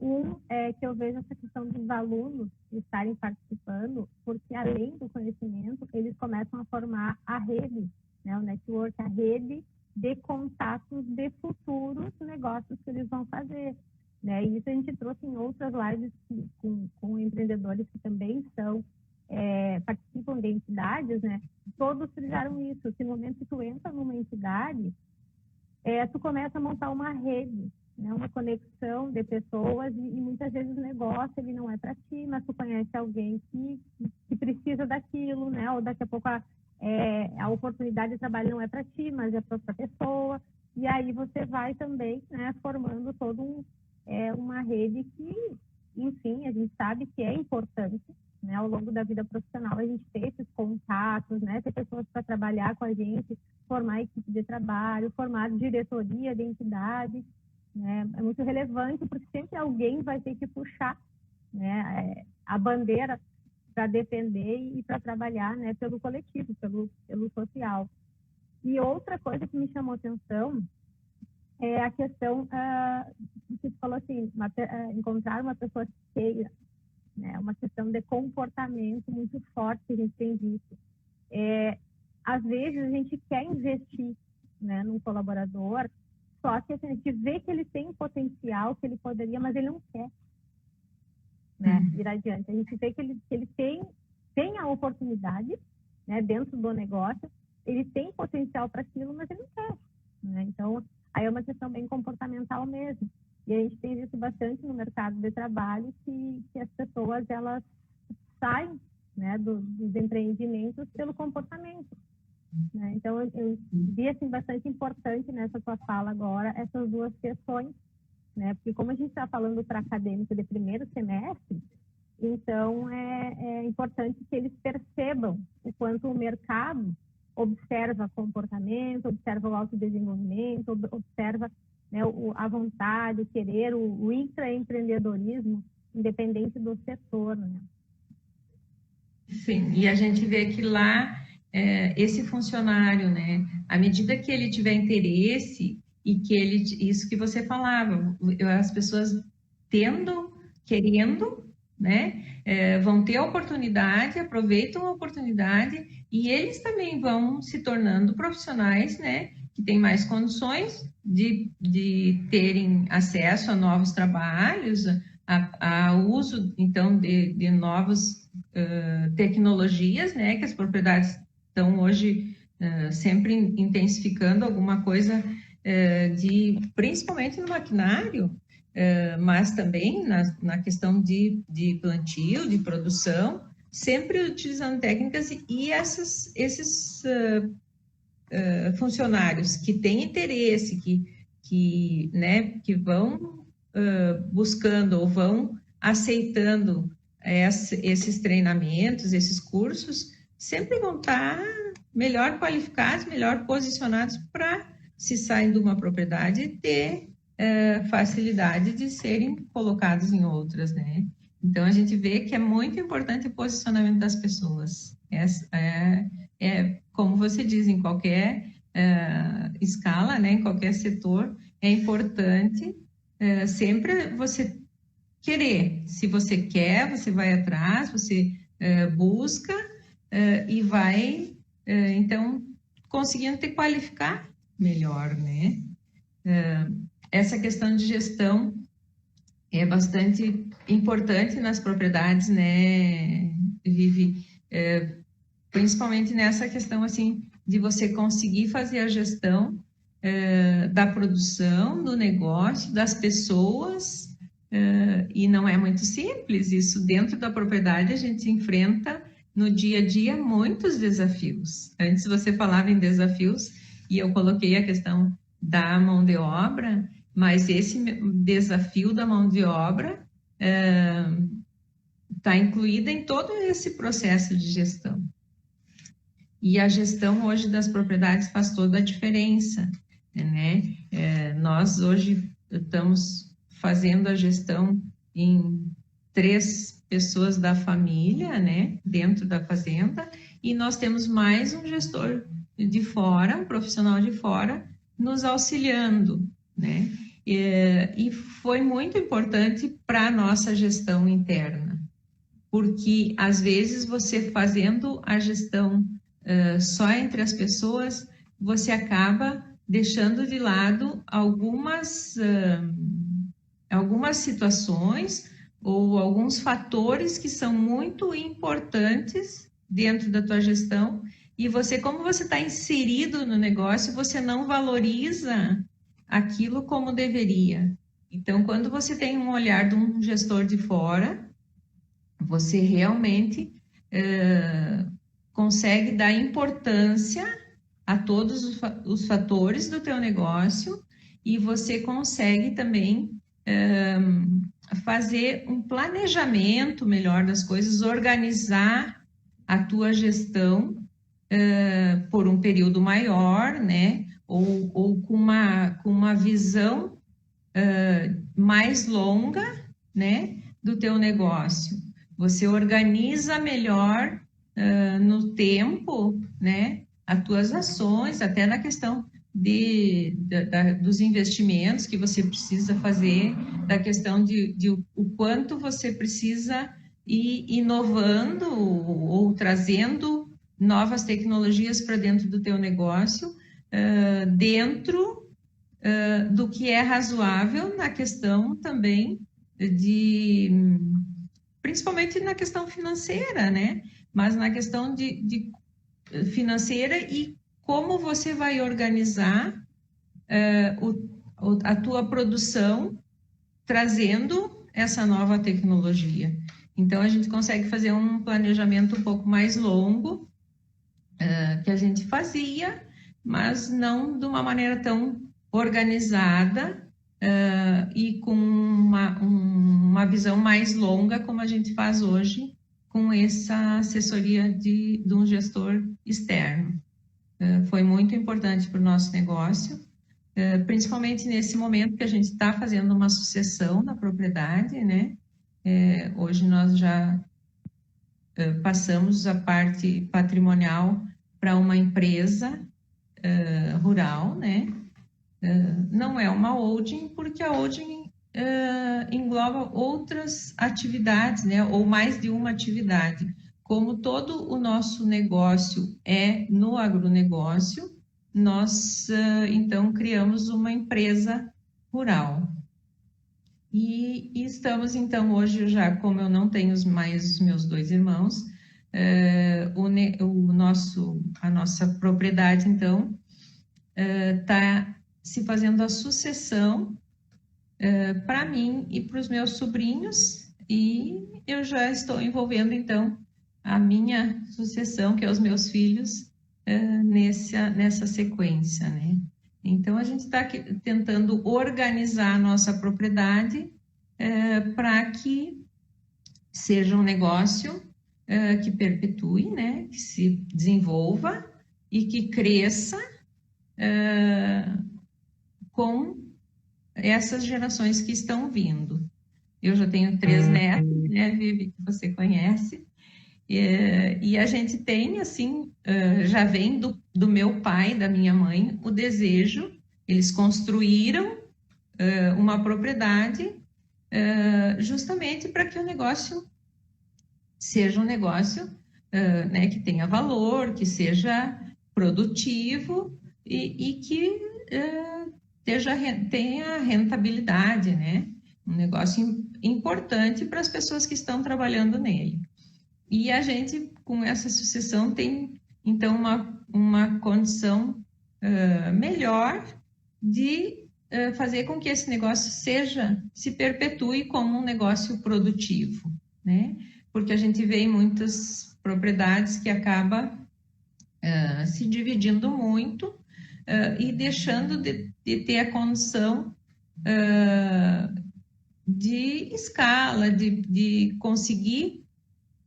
Um é que eu vejo essa questão dos alunos estarem participando, porque além do conhecimento, eles começam a formar a rede, né, o network, a rede de contatos de futuros negócios que eles vão fazer, né? E isso a gente trouxe em outras lives com empreendedores que também participam de entidades, né? Todos frisaram isso, que no momento que tu entra numa entidade, tu começa a montar uma rede, né? Uma conexão de pessoas, e muitas vezes o negócio ele não é para ti, mas tu conhece alguém que precisa daquilo, né? Ou daqui a pouco a oportunidade de trabalho não é para ti, mas é para outra pessoa, e aí você vai também, né, formando todo uma rede que, enfim, a gente sabe que é importante, né, ao longo da vida profissional, a gente ter esses contatos, né, ter pessoas para trabalhar com a gente, formar equipe de trabalho, formar diretoria de entidade, né, é muito relevante, porque sempre alguém vai ter que puxar, né, a bandeira para defender e para trabalhar, né, pelo coletivo, pelo social. E outra coisa que me chamou a atenção é a questão que você falou assim, encontrar uma pessoa cheia, né, uma questão de comportamento muito forte que a gente tem visto. Às vezes a gente quer investir, né, num colaborador, só que a gente vê que ele tem potencial, que ele poderia, mas ele não quer, né, ir adiante. A gente vê que ele tem a oportunidade, né, dentro do negócio, ele tem potencial para aquilo, mas ele não quer, né? Então, aí é uma questão bem comportamental mesmo. E a gente tem visto bastante no mercado de trabalho que as pessoas, elas saem, né, dos empreendimentos pelo comportamento, né? Então, eu vi, assim, bastante importante nessa tua fala agora essas duas questões, né? Porque como a gente está falando para acadêmico de primeiro semestre, então é importante que eles percebam o quanto o mercado observa comportamento, observa o autodesenvolvimento, observa, né, a vontade, o querer, o intraempreendedorismo, independente do setor, né? Sim, e a gente vê que lá, esse funcionário, né, à medida que ele tiver interesse e que isso que você falava, as pessoas querendo, né, vão ter a oportunidade, aproveitam a oportunidade, e eles também vão se tornando profissionais, né, que têm mais condições de terem acesso a novos trabalhos, a uso, então, de novos tecnologias, né, que as propriedades estão hoje sempre intensificando alguma coisa principalmente no maquinário, mas também na questão de plantio, de produção, sempre utilizando técnicas, e esses funcionários que têm interesse, que vão buscando ou vão aceitando esses treinamentos, esses cursos, sempre vão estar melhor qualificados, melhor posicionados para, se saem de uma propriedade, ter facilidade de serem colocados em outras, né? Então, a gente vê que é muito importante o posicionamento das pessoas. Como você diz, em qualquer escala, né, em qualquer setor, é importante sempre você querer. Se você quer, você vai atrás, você busca e vai, então, conseguindo te qualificar melhor, né? Essa questão de gestão é bastante importante nas propriedades, né, Vivi? Principalmente nessa questão, assim, de você conseguir fazer a gestão da produção, do negócio, das pessoas, e não é muito simples. Isso dentro da propriedade a gente enfrenta no dia a dia muitos desafios. Antes você falava em desafios e eu coloquei a questão da mão de obra, mas esse desafio da mão de obra está incluída em todo esse processo de gestão. E a gestão hoje das propriedades faz toda a diferença, né? Nós hoje estamos fazendo a gestão em 3 pessoas da família, né? Dentro da fazenda, e nós temos mais um gestor de fora, um profissional de fora, nos auxiliando, né? E foi muito importante para a nossa gestão interna, porque às vezes você fazendo a gestão só entre as pessoas, você acaba deixando de lado algumas situações ou alguns fatores que são muito importantes dentro da tua gestão, e você, como você está inserido no negócio, você não valoriza aquilo como deveria. Então, quando você tem um olhar de um gestor de fora, você realmente consegue dar importância a todos os fatores do teu negócio, e você consegue também fazer um planejamento melhor das coisas, organizar a tua gestão por um período maior, né? Ou com uma visão mais longa, né, do teu negócio. Você organiza melhor no tempo, né, as tuas ações, até na questão dos investimentos que você precisa fazer, da questão de o quanto você precisa ir inovando ou trazendo novas tecnologias para dentro do teu negócio, dentro do que é razoável, na questão também principalmente na questão financeira, né? Mas na questão de financeira, e como você vai organizar a tua produção trazendo essa nova tecnologia. Então, a gente consegue fazer um planejamento um pouco mais longo que a gente fazia, mas não de uma maneira tão organizada e com uma visão mais longa como a gente faz hoje com essa assessoria de um gestor externo. Foi muito importante para o nosso negócio, principalmente nesse momento que a gente está fazendo uma sucessão na propriedade, né? Hoje nós já passamos a parte patrimonial para uma empresa rural, né? Não é uma holding, porque a holding engloba outras atividades, né? Ou mais de uma atividade. Como todo o nosso negócio é no agronegócio, nós, então, criamos uma empresa rural. E estamos, então, hoje já, como eu não tenho mais os meus 2 irmãos, a nossa propriedade, então, está se fazendo a sucessão para mim e para os meus sobrinhos, e eu já estou envolvendo, então, a minha sucessão, que é os meus filhos, nessa sequência, né? Então, a gente está tentando organizar a nossa propriedade para que seja um negócio que perpetue, né? Que se desenvolva e que cresça com essas gerações que estão vindo. Eu já tenho 3 netos, né, Vivi, que você conhece, e a gente tem, assim, já vem do meu pai, da minha mãe, o desejo, eles construíram uma propriedade justamente para que o negócio seja um negócio né, que tenha valor, que seja produtivo e que tenha rentabilidade, né? Um negócio importante para as pessoas que estão trabalhando nele. E a gente, com essa sucessão, tem, então, uma condição melhor de fazer com que esse negócio se perpetue como um negócio produtivo, né? Porque a gente vê em muitas propriedades que acaba se dividindo muito e deixando de ter a condição de escala, de conseguir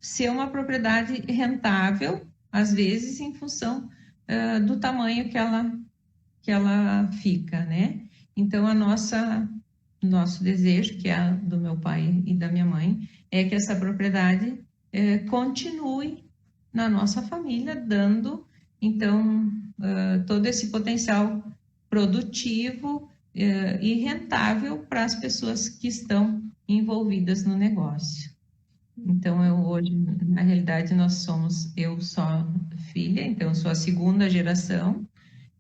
ser uma propriedade rentável, às vezes em função do tamanho que ela fica, né? Então, nosso desejo, que é do meu pai e da minha mãe, é que essa propriedade continue na nossa família, dando, então, todo esse potencial produtivo e rentável para as pessoas que estão envolvidas no negócio. Então, hoje, na realidade, eu sou filha, então eu sou a 2ª geração,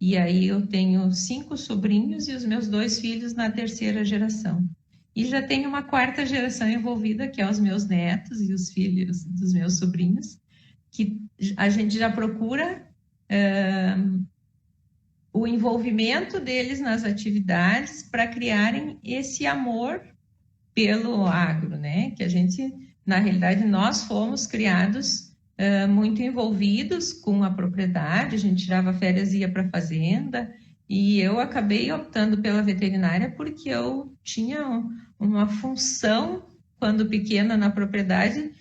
e aí eu tenho 5 sobrinhos e os meus 2 filhos na 3ª geração. E já tenho uma 4ª geração envolvida, que é os meus netos e os filhos dos meus sobrinhos, que a gente já procura o envolvimento deles nas atividades para criarem esse amor pelo agro, né? Que a gente, na realidade, nós fomos criados muito envolvidos com a propriedade, a gente tirava férias e ia para a fazenda, e eu acabei optando pela veterinária porque eu tinha uma função, quando pequena, na propriedade,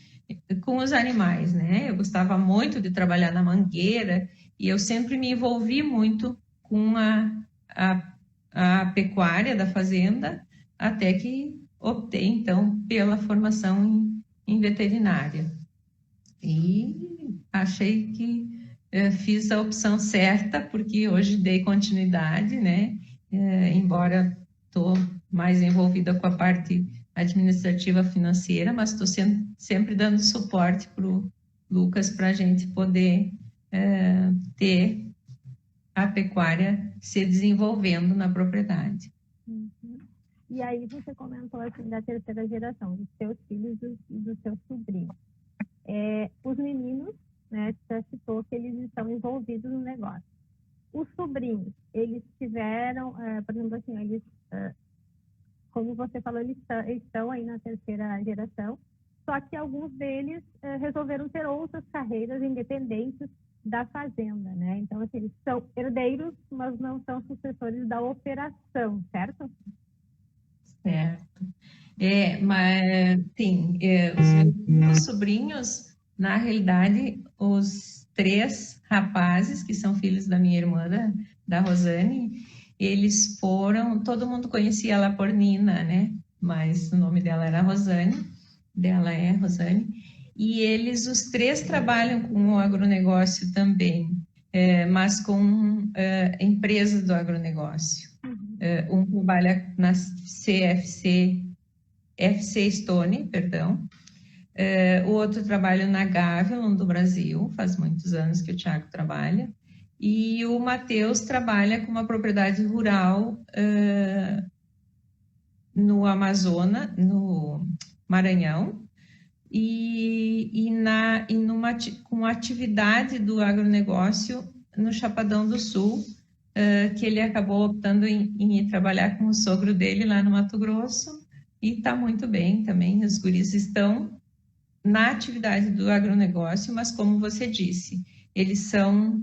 com os animais, né? Eu gostava muito de trabalhar na mangueira, e eu sempre me envolvi muito com a pecuária da fazenda, até que optei, então, pela formação em veterinária. E achei que fiz a opção certa, porque hoje dei continuidade, né? Embora estou mais envolvida com a parte administrativa financeira, mas estou sempre dando suporte para o Lucas para a gente poder ter a pecuária se desenvolvendo na propriedade. Uhum. E aí você comentou assim, da 3ª geração, dos seus filhos e dos seus sobrinhos. Os meninos, né, você citou que eles estão envolvidos no negócio. Os sobrinhos, eles tiveram, por exemplo, assim, eles, como você falou, eles estão aí na 3ª geração, só que alguns deles resolveram ter outras carreiras independentes da fazenda, né? Então, assim, eles são herdeiros, mas não são sucessores da operação, certo? Certo. Mas, sim, os meus sobrinhos, na realidade, os 3 rapazes, que são filhos da minha irmã, da Rosane, eles foram, todo mundo conhecia ela por Nina, né? Mas o nome dela era Rosane, dela é Rosane, e eles, os 3, trabalham com o agronegócio também, mas com empresas do agronegócio. Um trabalha na FC Stone, perdão. O outro trabalha na Gavilon do Brasil, faz muitos anos que o Thiago trabalha. E o Matheus trabalha com uma propriedade rural no Amazonas, no Maranhão, com a atividade do agronegócio no Chapadão do Sul, que ele acabou optando em ir trabalhar com o sogro dele lá no Mato Grosso, e está muito bem também. Os guris estão na atividade do agronegócio, mas como você disse, eles são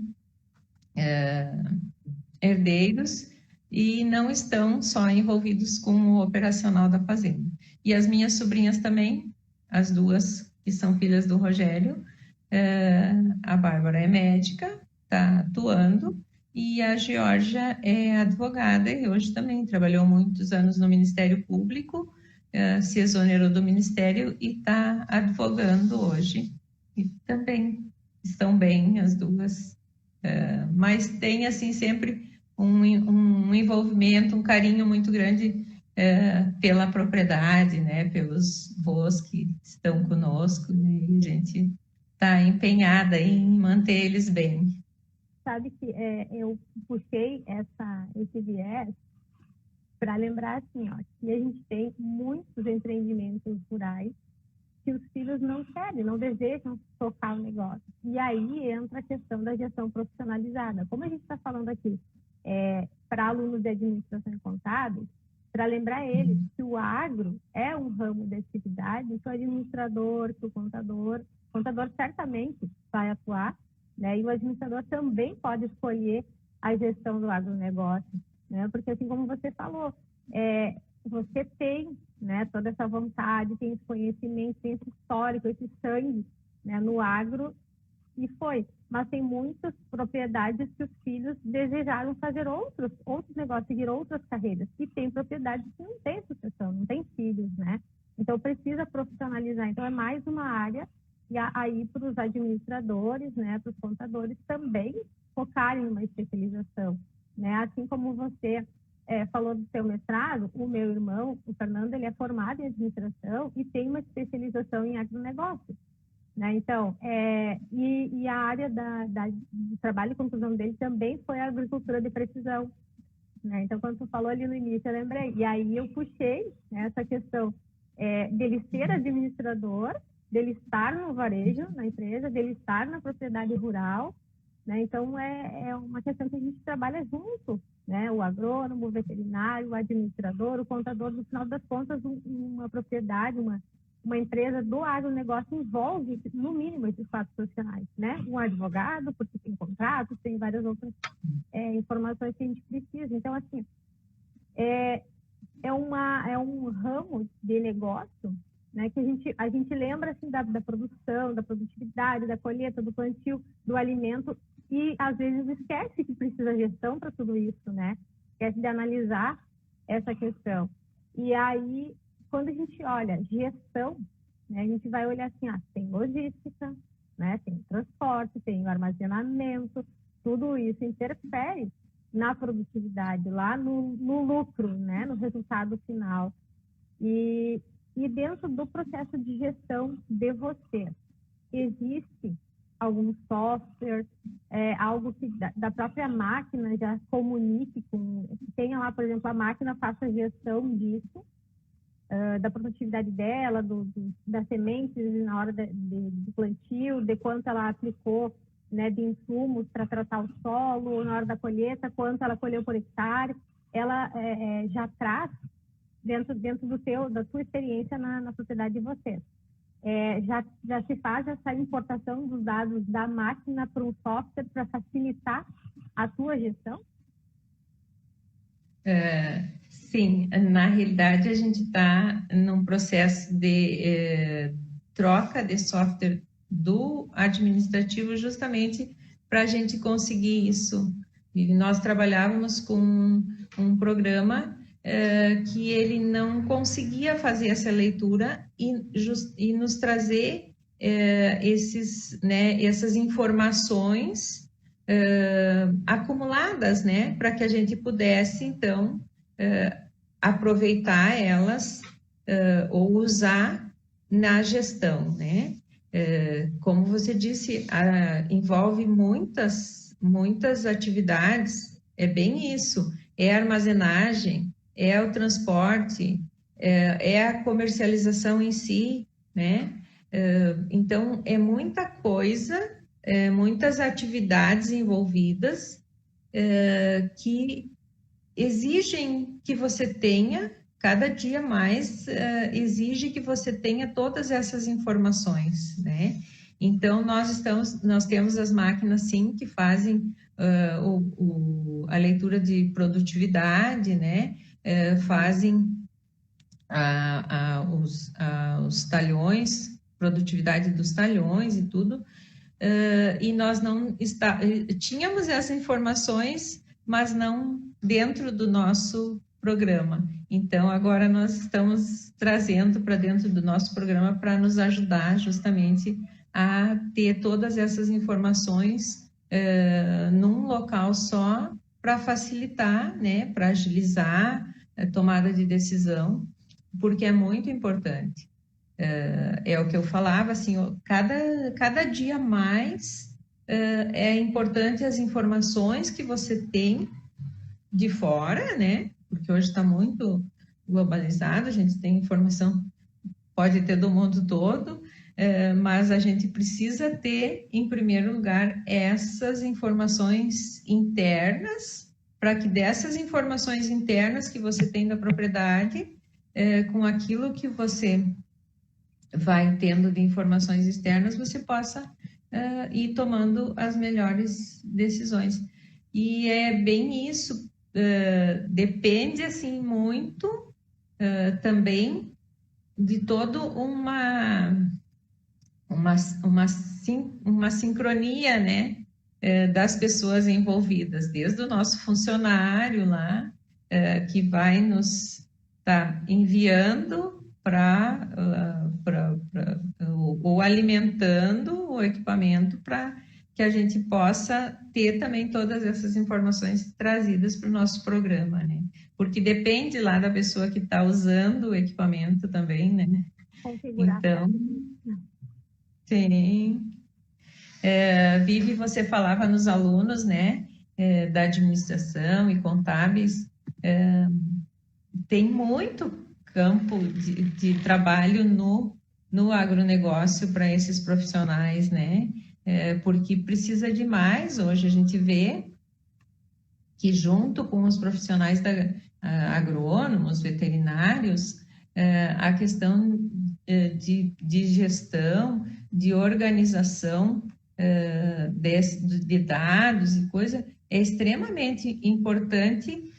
herdeiros e não estão só envolvidos com o operacional da fazenda. E as minhas sobrinhas também, as duas que são filhas do Rogério, a Bárbara é médica, está atuando, e a Georgia é advogada e hoje também trabalhou muitos anos no Ministério Público, se exonerou do Ministério e está advogando hoje. E também estão bem as duas, mas tem assim sempre um envolvimento, um carinho muito grande pela propriedade, né, pelos voos que estão conosco, e a gente está empenhada em manter eles bem. Sabe que eu puxei esse viés para lembrar assim, ó, que a gente tem muitos empreendimentos rurais que os filhos não querem, não desejam tocar o negócio. E aí entra a questão da gestão profissionalizada. Como a gente está falando aqui para alunos de administração e contábeis, para lembrar eles que o agro é um ramo de atividade, que o administrador, que o contador certamente vai atuar, né? E o administrador também pode escolher a gestão do agronegócio, né? Porque assim como você falou, você tem, né, toda essa vontade, tem esse conhecimento, tem esse histórico, esse sangue, né, no agro, e foi. Mas tem muitas propriedades que os filhos desejaram fazer outros negócios, seguir outras carreiras. E tem propriedades que não têm sucessão, não têm filhos, né? Então precisa profissionalizar. Então é mais uma área, e aí para os administradores, né, para os contadores também focarem em uma especialização, né? Assim como você falou do seu mestrado, o meu irmão, o Fernando, ele é formado em administração e tem uma especialização em agronegócio, né? Então, e a área do trabalho e conclusão dele também foi a agricultura de precisão, né? Então, quando tu falou ali no início, eu lembrei. E aí eu puxei, né, essa questão dele ser administrador, dele estar no varejo, na empresa, dele estar na propriedade rural, né? Então, é uma questão que a gente trabalha junto, né? O agrônomo, o veterinário, o administrador, o contador. No final das contas, uma propriedade, uma empresa do agronegócio envolve, no mínimo, esses 4 profissionais, né? Um advogado, porque tem contratos, tem várias outras informações que a gente precisa. Então, assim, é um ramo de negócio, né, que a gente lembra assim, da produção, da produtividade, da colheita, do plantio, do alimento, e às vezes esquece que precisa de gestão para tudo isso, né? Esquece de analisar essa questão. E aí, quando a gente olha gestão, né, a gente vai olhar assim, tem logística, né, tem transporte, tem o armazenamento, tudo isso interfere na produtividade, lá no lucro, né, no resultado final. E dentro do processo de gestão de você, existe algum software, algo que da própria máquina já comunique que tenha lá, por exemplo, a máquina faça a gestão disso, da produtividade dela, das sementes na hora do plantio, de quanto ela aplicou, né, de insumos para tratar o solo, ou na hora da colheita, quanto ela colheu por hectare, ela já traz dentro da sua experiência na propriedade de vocês. Já se faz essa importação dos dados da máquina para um software para facilitar a sua gestão? Sim, na realidade a gente está num processo de troca de software do administrativo justamente para a gente conseguir isso. E nós trabalhávamos com um programa que ele não conseguia fazer essa leitura e nos trazer essas informações acumuladas, né, para que a gente pudesse, então, aproveitar elas ou usar na gestão, né? Como você disse, envolve muitas atividades, é bem isso, é armazenagem, é o transporte, é a comercialização em si, né? Então, é muita coisa, muitas atividades envolvidas que exigem que você tenha, cada dia mais, exige que você tenha todas essas informações, né? Então, nós temos as máquinas, sim, que fazem a leitura de produtividade, né? Fazem os talhões, produtividade dos talhões e tudo, e nós não tínhamos essas informações, mas não dentro do nosso programa. Então, agora nós estamos trazendo para dentro do nosso programa para nos ajudar justamente a ter todas essas informações num local só, para facilitar, né, para agilizar a tomada de decisão, porque é muito importante. É o que eu falava, assim, cada dia mais é importante as informações que você tem de fora, né? Porque hoje está muito globalizado, a gente tem informação, pode ter do mundo todo, mas a gente precisa ter, em primeiro lugar, essas informações internas, para que dessas informações internas que você tem da propriedade, com aquilo que você vai tendo de informações externas, você possa ir tomando as melhores decisões. E é bem isso, depende, assim, muito também de toda uma sincronia, né, das pessoas envolvidas, desde o nosso funcionário lá, que vai nos enviando ou alimentando o equipamento para que a gente possa ter também todas essas informações trazidas para o nosso programa, né? Porque depende lá da pessoa que está usando o equipamento também, né? Configurar. Então, sim. Vivi, você falava nos alunos, né, da administração e contábeis, tem muito campo de trabalho no agronegócio para esses profissionais, né? Porque precisa de mais. Hoje a gente vê que junto com os profissionais agrônomos, veterinários, a questão de gestão, de organização de dados e coisa, é extremamente importante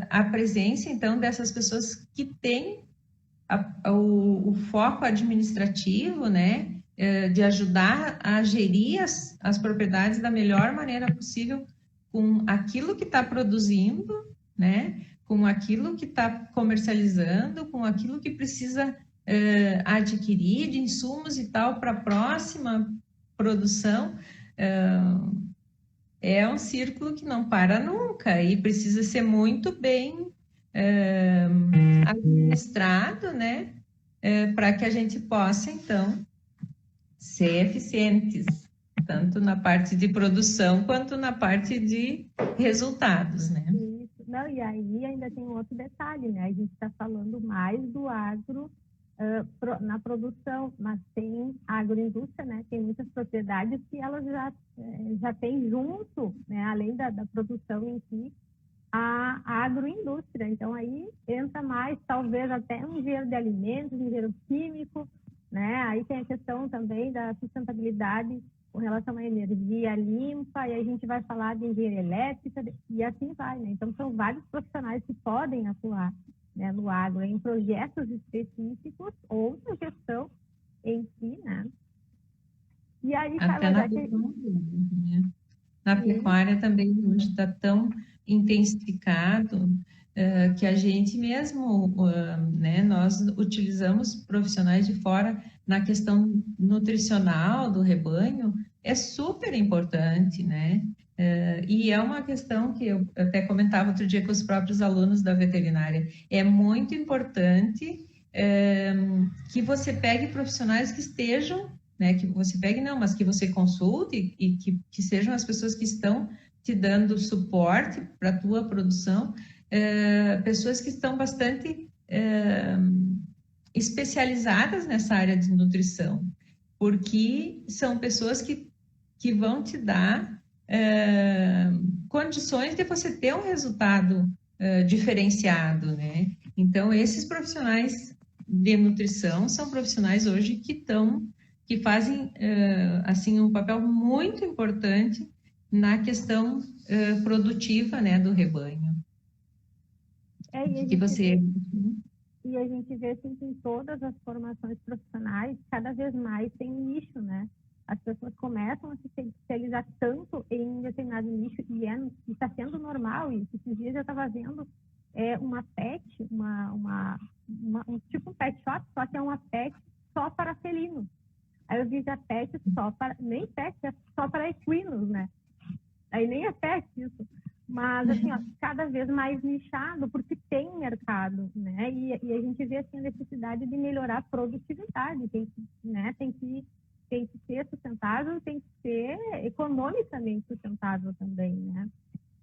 a presença, então, dessas pessoas que têm o foco administrativo, né, de ajudar a gerir as propriedades da melhor maneira possível, com aquilo que está produzindo, né, com aquilo que está comercializando, com aquilo que precisa adquirir de insumos e tal para a próxima produção. É um círculo que não para nunca e precisa ser muito bem administrado, né, para que a gente possa, então, ser eficientes, tanto na parte de produção quanto na parte de resultados, né? Isso. Não, e aí ainda tem um outro detalhe, né? A gente está falando mais do agro na produção, mas tem a agroindústria, né? Tem muitas propriedades que elas já têm junto, né? Além da produção em si, a agroindústria. Então, aí entra mais, talvez, até um engenheiro de alimentos, um engenheiro químico, né? Aí tem a questão também da sustentabilidade com relação à energia limpa, e aí a gente vai falar de engenharia elétrica, e assim vai, né? Então, são vários profissionais que podem atuar, né, no agro, em projetos específicos ou na gestão em si, né? E aí, até na pecuária também hoje está tão intensificado que a gente mesmo, né, nós utilizamos profissionais de fora na questão nutricional do rebanho, é super importante, né? E é uma questão que eu até comentava outro dia com os próprios alunos da veterinária, é muito importante que você pegue profissionais que estejam, né, que você pegue não, mas que você consulte e que sejam as pessoas que estão te dando suporte para a tua produção, pessoas que estão bastante especializadas nessa área de nutrição, porque são pessoas que vão te dar condições de você ter um resultado diferenciado, né? Então, esses profissionais de nutrição são profissionais hoje que fazem assim um papel muito importante na questão produtiva, né, do rebanho. E a gente vê assim, que em todas as formações profissionais, cada vez mais tem um nicho, né? As pessoas começam a se especializar tanto em um determinado nicho e está sendo normal isso. Esses dias eu estava vendo uma pet, um tipo um pet shop, só que é uma pet só para felinos. Aí eu vi a pet nem pet, é só para equinos, né? Aí nem é pet isso. Mas, assim, ó, cada vez mais nichado, porque tem mercado, né? E a gente vê, assim, a necessidade de melhorar a produtividade. Tem que ser sustentável, tem que ser economicamente sustentável também, né?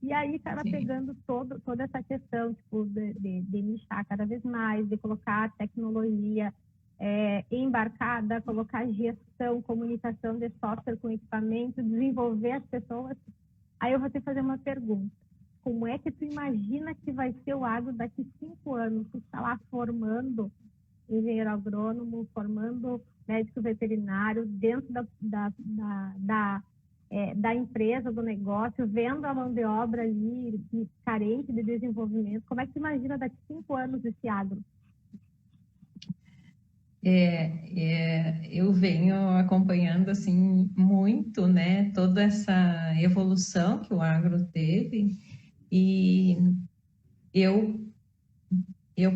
E aí estava pegando toda essa questão, tipo, de nichar cada vez mais, de colocar a tecnologia embarcada, colocar gestão, comunicação de software com equipamento, desenvolver as pessoas. Aí eu vou te fazer uma pergunta. Como é que tu imagina que vai ser o agro daqui 5 anos? Tu está lá formando engenheiro agrônomo, formando médico veterinário dentro da empresa, do negócio, vendo a mão de obra ali carente de desenvolvimento. Como é que tu imagina daqui 5 anos esse agro? Eu venho acompanhando assim muito, né, toda essa evolução que o agro teve, e eu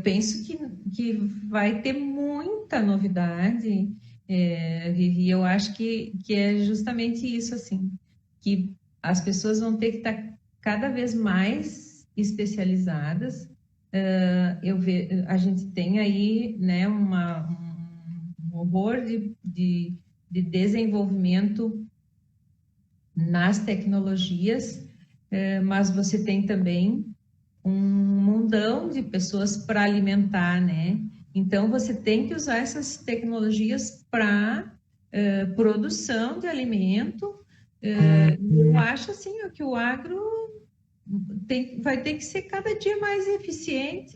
penso que vai ter muita novidade, e eu acho que é justamente isso, assim, que as pessoas vão ter que estar cada vez mais especializadas. A gente tem aí, né, um horror de desenvolvimento nas tecnologias, mas você tem também um mundão de pessoas para alimentar, né? Então, você tem que usar essas tecnologias para produção de alimento. Eu acho, assim, que o agro vai ter que ser cada dia mais eficiente,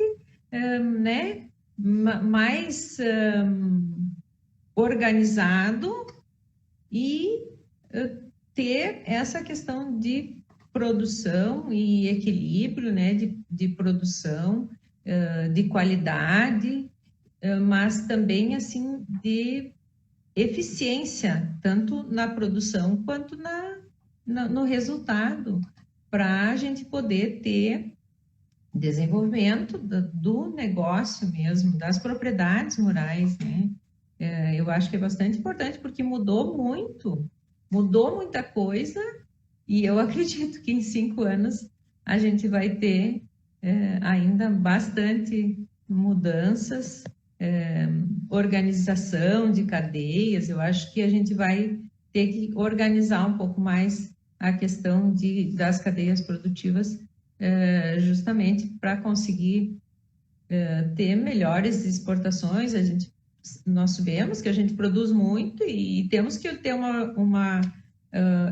né? Mais organizado e ter essa questão de produção e equilíbrio, né, de produção, de qualidade, mas também, assim, de eficiência, tanto na produção quanto no resultado, para a gente poder ter desenvolvimento do negócio mesmo, das propriedades rurais, né? Eu acho que é bastante importante, porque mudou muita coisa, e eu acredito que em 5 anos a gente vai ter ainda bastante mudanças, organização de cadeias. Eu acho que a gente vai ter que organizar um pouco mais a questão das cadeias produtivas, justamente para conseguir ter melhores exportações. Nós sabemos que a gente produz muito e temos que ter uma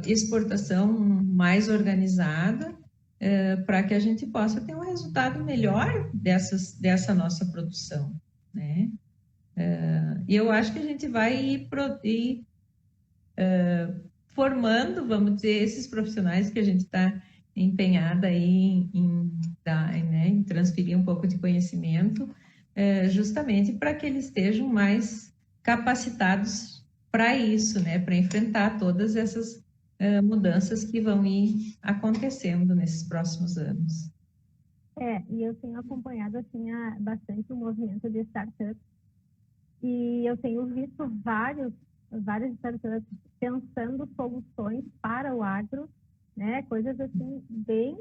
exportação mais organizada, para que a gente possa ter um resultado melhor dessa nossa produção, né? E eu acho que a gente vai ir formando, vamos dizer, esses profissionais que a gente está empenhada aí em transferir um pouco de conhecimento, justamente para que eles estejam mais capacitados para isso, né, para enfrentar todas essas mudanças que vão ir acontecendo nesses próximos anos. E eu tenho acompanhado assim bastante o movimento de startups, e eu tenho visto várias startups pensando soluções para o agro, né? Coisas assim bem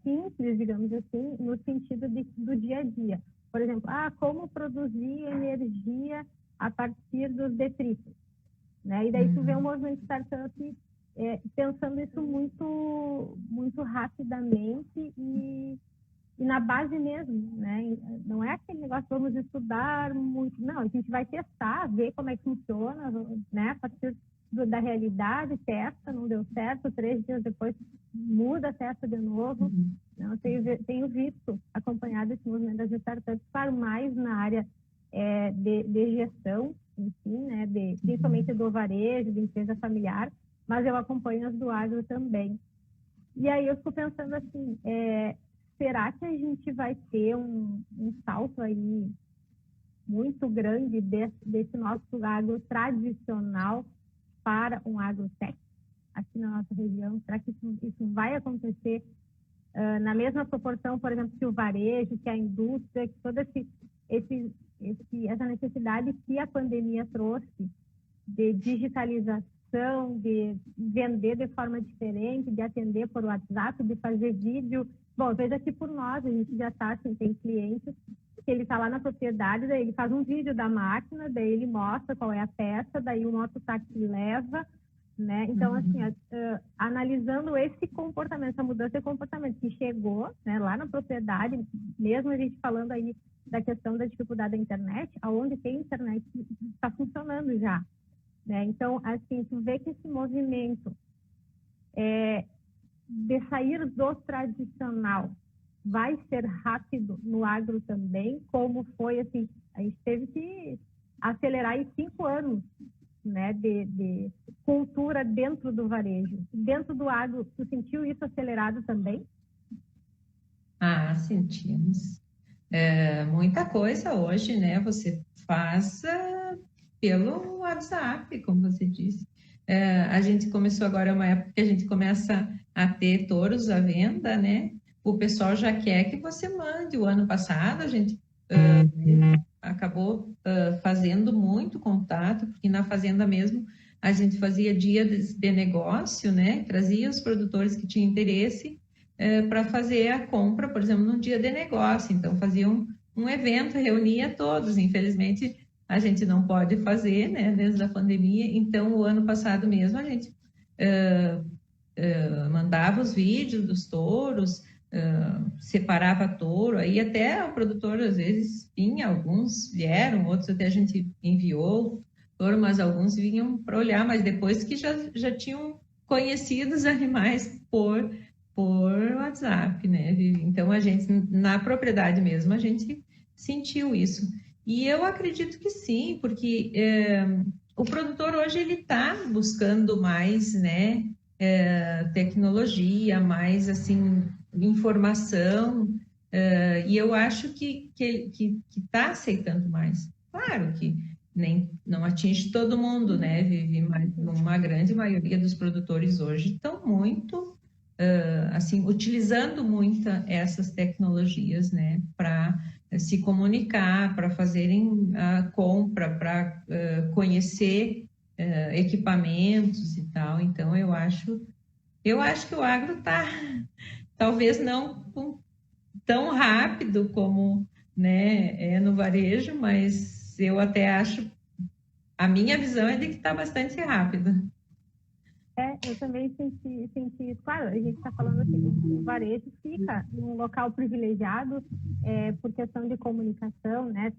simples, digamos assim, no sentido do dia a dia. Por exemplo, como produzir energia a partir dos detritos, né? E daí tu vê um movimento startup pensando isso muito, muito rapidamente e e na base mesmo, né? Não é aquele negócio, vamos estudar muito, não, a gente vai testar, ver como é que funciona, né? A partir da realidade, testa, não deu certo, 3 dias depois muda, testa de novo. Eu tenho visto, acompanhado esse movimento das startups, claro, mais na área de gestão, enfim, né? Principalmente do varejo, de empresa familiar, mas eu acompanho as do agro também. E aí eu fico pensando assim, será que a gente vai ter um salto aí muito grande desse nosso agro tradicional para um agrotech aqui na nossa região? Será que isso vai acontecer na mesma proporção, por exemplo, que o varejo, que a indústria, que toda essa necessidade que a pandemia trouxe de digitalização, de vender de forma diferente, de atender por WhatsApp, de fazer vídeo? Bom, veja que por nós, a gente já está, assim, tem clientes que ele está lá na propriedade, daí ele faz um vídeo da máquina, daí ele mostra qual é a peça, daí o mototáxi leva, né? Então, assim, analisando esse comportamento, essa mudança de comportamento que chegou, né, lá na propriedade, mesmo a gente falando aí da questão da dificuldade da internet, aonde tem internet está funcionando já, né? Então, assim, tu vê que esse movimento de sair do tradicional vai ser rápido no agro também, como foi, assim, a gente teve que acelerar em 5 anos, né, de cultura dentro do varejo. Dentro do agro, tu sentiu isso acelerado também? Sentimos. Muita coisa hoje, né, você faz pelo WhatsApp, como você disse. A gente começou agora, uma época que a gente começa a ter touros à venda, né? O pessoal já quer que você mande. O ano passado a gente acabou fazendo muito contato, porque na fazenda mesmo a gente fazia dia de negócio, né? Trazia os produtores que tinham interesse para fazer a compra, por exemplo, num dia de negócio. Então fazia um evento, reunia todos. Infelizmente a gente não pode fazer, né? Desde a pandemia. Então o ano passado mesmo a gente mandava os vídeos dos touros, separava touro, aí até o produtor às vezes vinha, alguns vieram, outros até a gente enviou touro, mas alguns vinham para olhar, mas depois que já tinham conhecido os animais por WhatsApp, né? Então a gente, na propriedade mesmo, a gente sentiu isso. E eu acredito que sim, porque o produtor hoje ele está buscando mais, né? Tecnologia, mais assim, informação, e eu acho que está aceitando mais. Claro que não atinge todo mundo, né, Vivi? Mas uma grande maioria dos produtores hoje estão muito, assim, utilizando muito essas tecnologias, né, para se comunicar, para fazerem a compra, para conhecer equipamentos e tal. Então, eu acho que o agro está, talvez não tão rápido como, né, no varejo, mas eu até acho, a minha visão é de que está bastante rápido. Eu também senti isso. Claro, a gente está falando assim, o varejo fica num local privilegiado por questão de comunicação, né?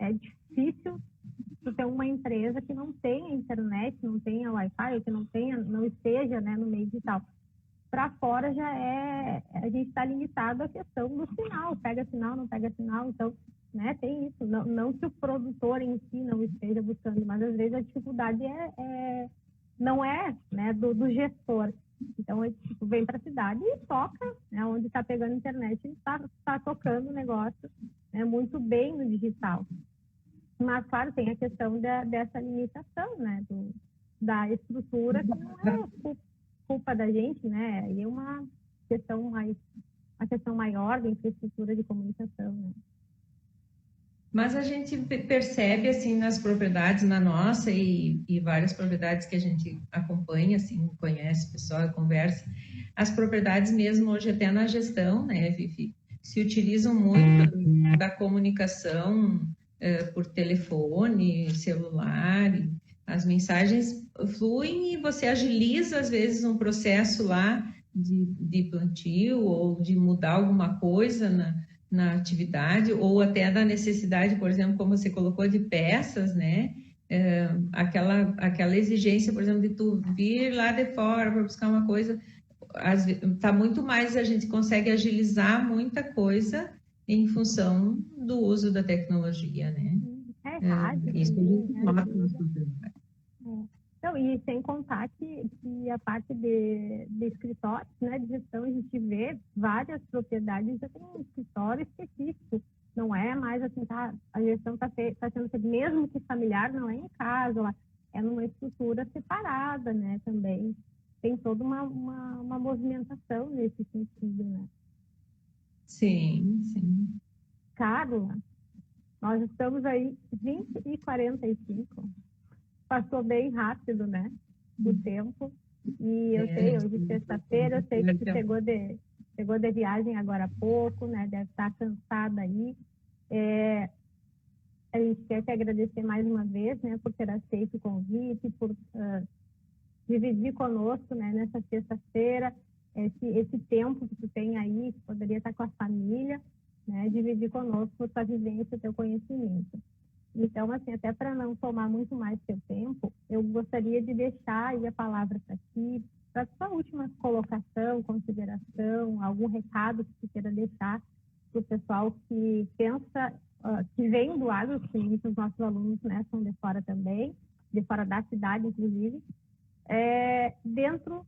É difícil ter uma empresa que não tenha internet, não tenha Wi-Fi, que não esteja, né, no meio digital. Para fora a gente está limitado à questão do sinal, pega sinal, não pega sinal, então, né, tem isso. Não que o produtor em si não esteja buscando, mas às vezes a dificuldade não é, né, do gestor. Então, vem para a cidade e toca, né, onde está pegando internet, está tocando o negócio, né, muito bem no digital. Mas, claro, tem a questão dessa limitação, né, da estrutura, que não é culpa da gente, né, e é uma questão maior da infraestrutura de comunicação, né. Mas a gente percebe, assim, nas propriedades, na nossa e várias propriedades que a gente acompanha, assim, conhece o pessoal, conversa, as propriedades mesmo hoje até na gestão, né, Vivi, se utilizam muito da comunicação por telefone, celular, as mensagens fluem e você agiliza, às vezes, um processo lá de plantio ou de mudar alguma coisa na atividade, ou até da necessidade, por exemplo, como você colocou, de peças, né? Aquela exigência, por exemplo, de tu vir lá de fora para buscar uma coisa, tá muito mais, a gente consegue agilizar muita coisa em função do uso da tecnologia, né? Rádio, isso também, é nota na sociedade. Então, e sem contar que a parte de escritórios, né, de gestão, a gente vê várias propriedades já tem um escritório específico. Não é mais assim, tá, a gestão está sendo feita, mesmo que familiar, não é em casa, lá, é numa estrutura separada, né, também. Tem toda uma movimentação nesse sentido, né? Sim, sim. Carla, nós estamos aí 20h45. Passou bem rápido, né? O tempo. E eu sei, hoje é sexta-feira, eu sei que você chegou de viagem agora há pouco, né? Deve estar cansada aí. A gente quer te agradecer mais uma vez, né? Por ter aceito o convite, por dividir conosco, né? Nessa sexta-feira, esse tempo que tu tem aí, que poderia estar com a família, né? Dividir conosco a tua vivência, o teu conhecimento. Então, assim, até para não tomar muito mais seu tempo, eu gostaria de deixar aí a palavra para ti, para a sua última colocação, consideração, algum recado que você queira deixar para o pessoal que pensa, que vem do agro, que muitos dos nossos alunos, né, são de fora também, de fora da cidade, inclusive, dentro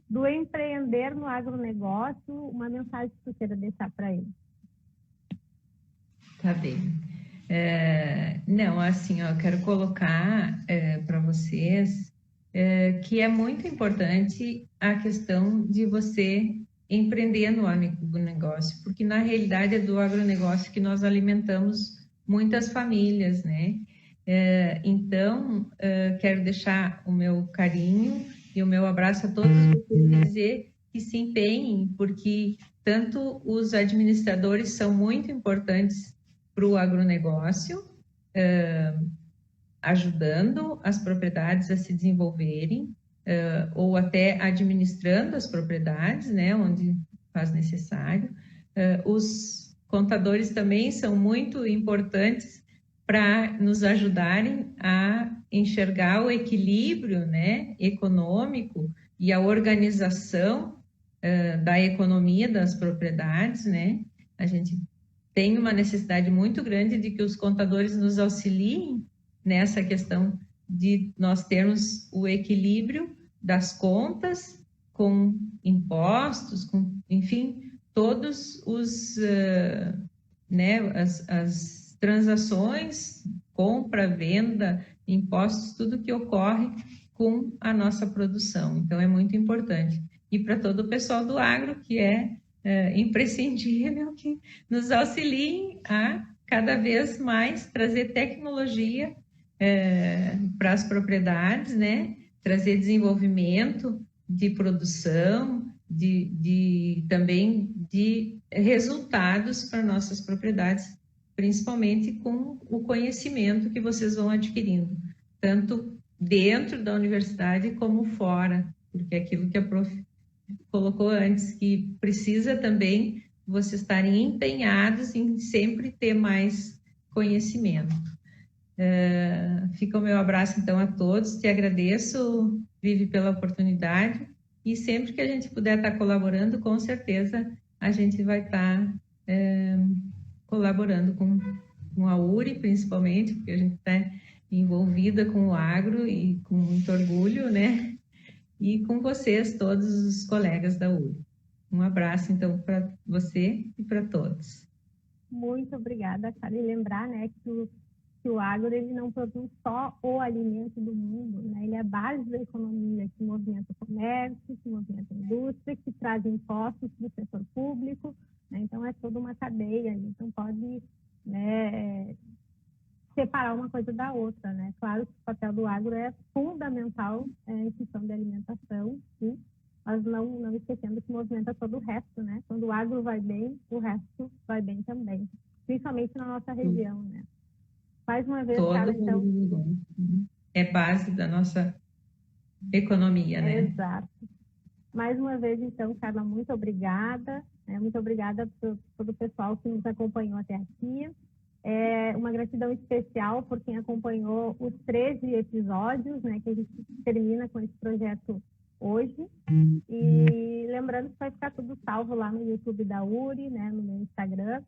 do empreender no agronegócio, uma mensagem que você queira deixar para eles. Tá bem. Não, assim, eu quero colocar para vocês que é muito importante a questão de você empreender no agronegócio, porque na realidade é do agronegócio que nós alimentamos muitas famílias, né? Então, quero deixar o meu carinho e o meu abraço a todos vocês e dizer que se empenhem, porque tanto os administradores são muito importantes para o agronegócio, ajudando as propriedades a se desenvolverem, ou até administrando as propriedades, né, onde faz necessário. Os contadores também são muito importantes para nos ajudarem a enxergar o equilíbrio, né, econômico e a organização da economia das propriedades, né? A gente tem uma necessidade muito grande de que os contadores nos auxiliem nessa questão de nós termos o equilíbrio das contas com impostos, com, enfim, todos os, né, as transações, compra, venda, impostos, tudo que ocorre com a nossa produção. Então, é muito importante. E para todo o pessoal do agro, que é imprescindível que nos auxiliem a cada vez mais trazer tecnologia para as propriedades, né? Trazer desenvolvimento de produção, também de resultados para nossas propriedades, principalmente com o conhecimento que vocês vão adquirindo, tanto dentro da universidade como fora, porque é aquilo que a prof colocou antes, que precisa também vocês estarem empenhados em sempre ter mais conhecimento. Fica o meu abraço, então, a todos. Te agradeço, Vivi, pela oportunidade. E sempre que a gente puder estar colaborando, com certeza a gente vai estar colaborando com a URI, principalmente, porque a gente está envolvida com o agro e com muito orgulho, né? E com vocês, todos os colegas da URI. Um abraço, então, para você e para todos. Muito obrigada, Carla. E lembrar, né, que o agro ele não produz só o alimento do mundo, né? Ele é a base da economia, que movimenta o comércio, que movimenta a indústria, que traz impostos para o setor público, né? Então, é toda uma cadeia. Então, pode, né, separar uma coisa da outra, né? Claro que o papel do agro é fundamental em função da alimentação, sim, mas não esquecendo que movimenta todo o resto, né? Quando o agro vai bem, o resto vai bem também, principalmente na nossa região, né? Mais uma vez, Carla, então... É base da nossa economia, né? Exato. Mais uma vez, então, Carla, muito obrigada. Muito obrigada por todo o pessoal que nos acompanhou até aqui. Uma gratidão especial por quem acompanhou os 13 episódios, né, que a gente termina com esse projeto hoje. E lembrando que vai ficar tudo salvo lá no YouTube da URI, né, no meu Instagram.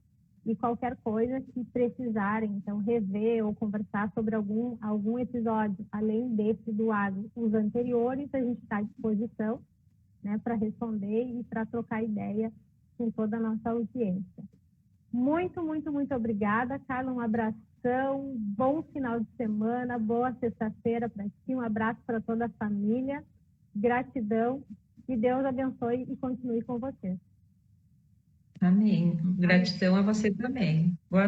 E qualquer coisa que precisarem, então, rever ou conversar sobre algum episódio, além desse do agro, os anteriores, a gente está à disposição, né, para responder e para trocar ideia com toda a nossa audiência. Muito, muito, muito obrigada, Carla. Um abração, bom final de semana, boa sexta-feira para ti, um abraço para toda a família, gratidão, e Deus abençoe e continue com você. Amém. Gratidão a você também. Boa noite.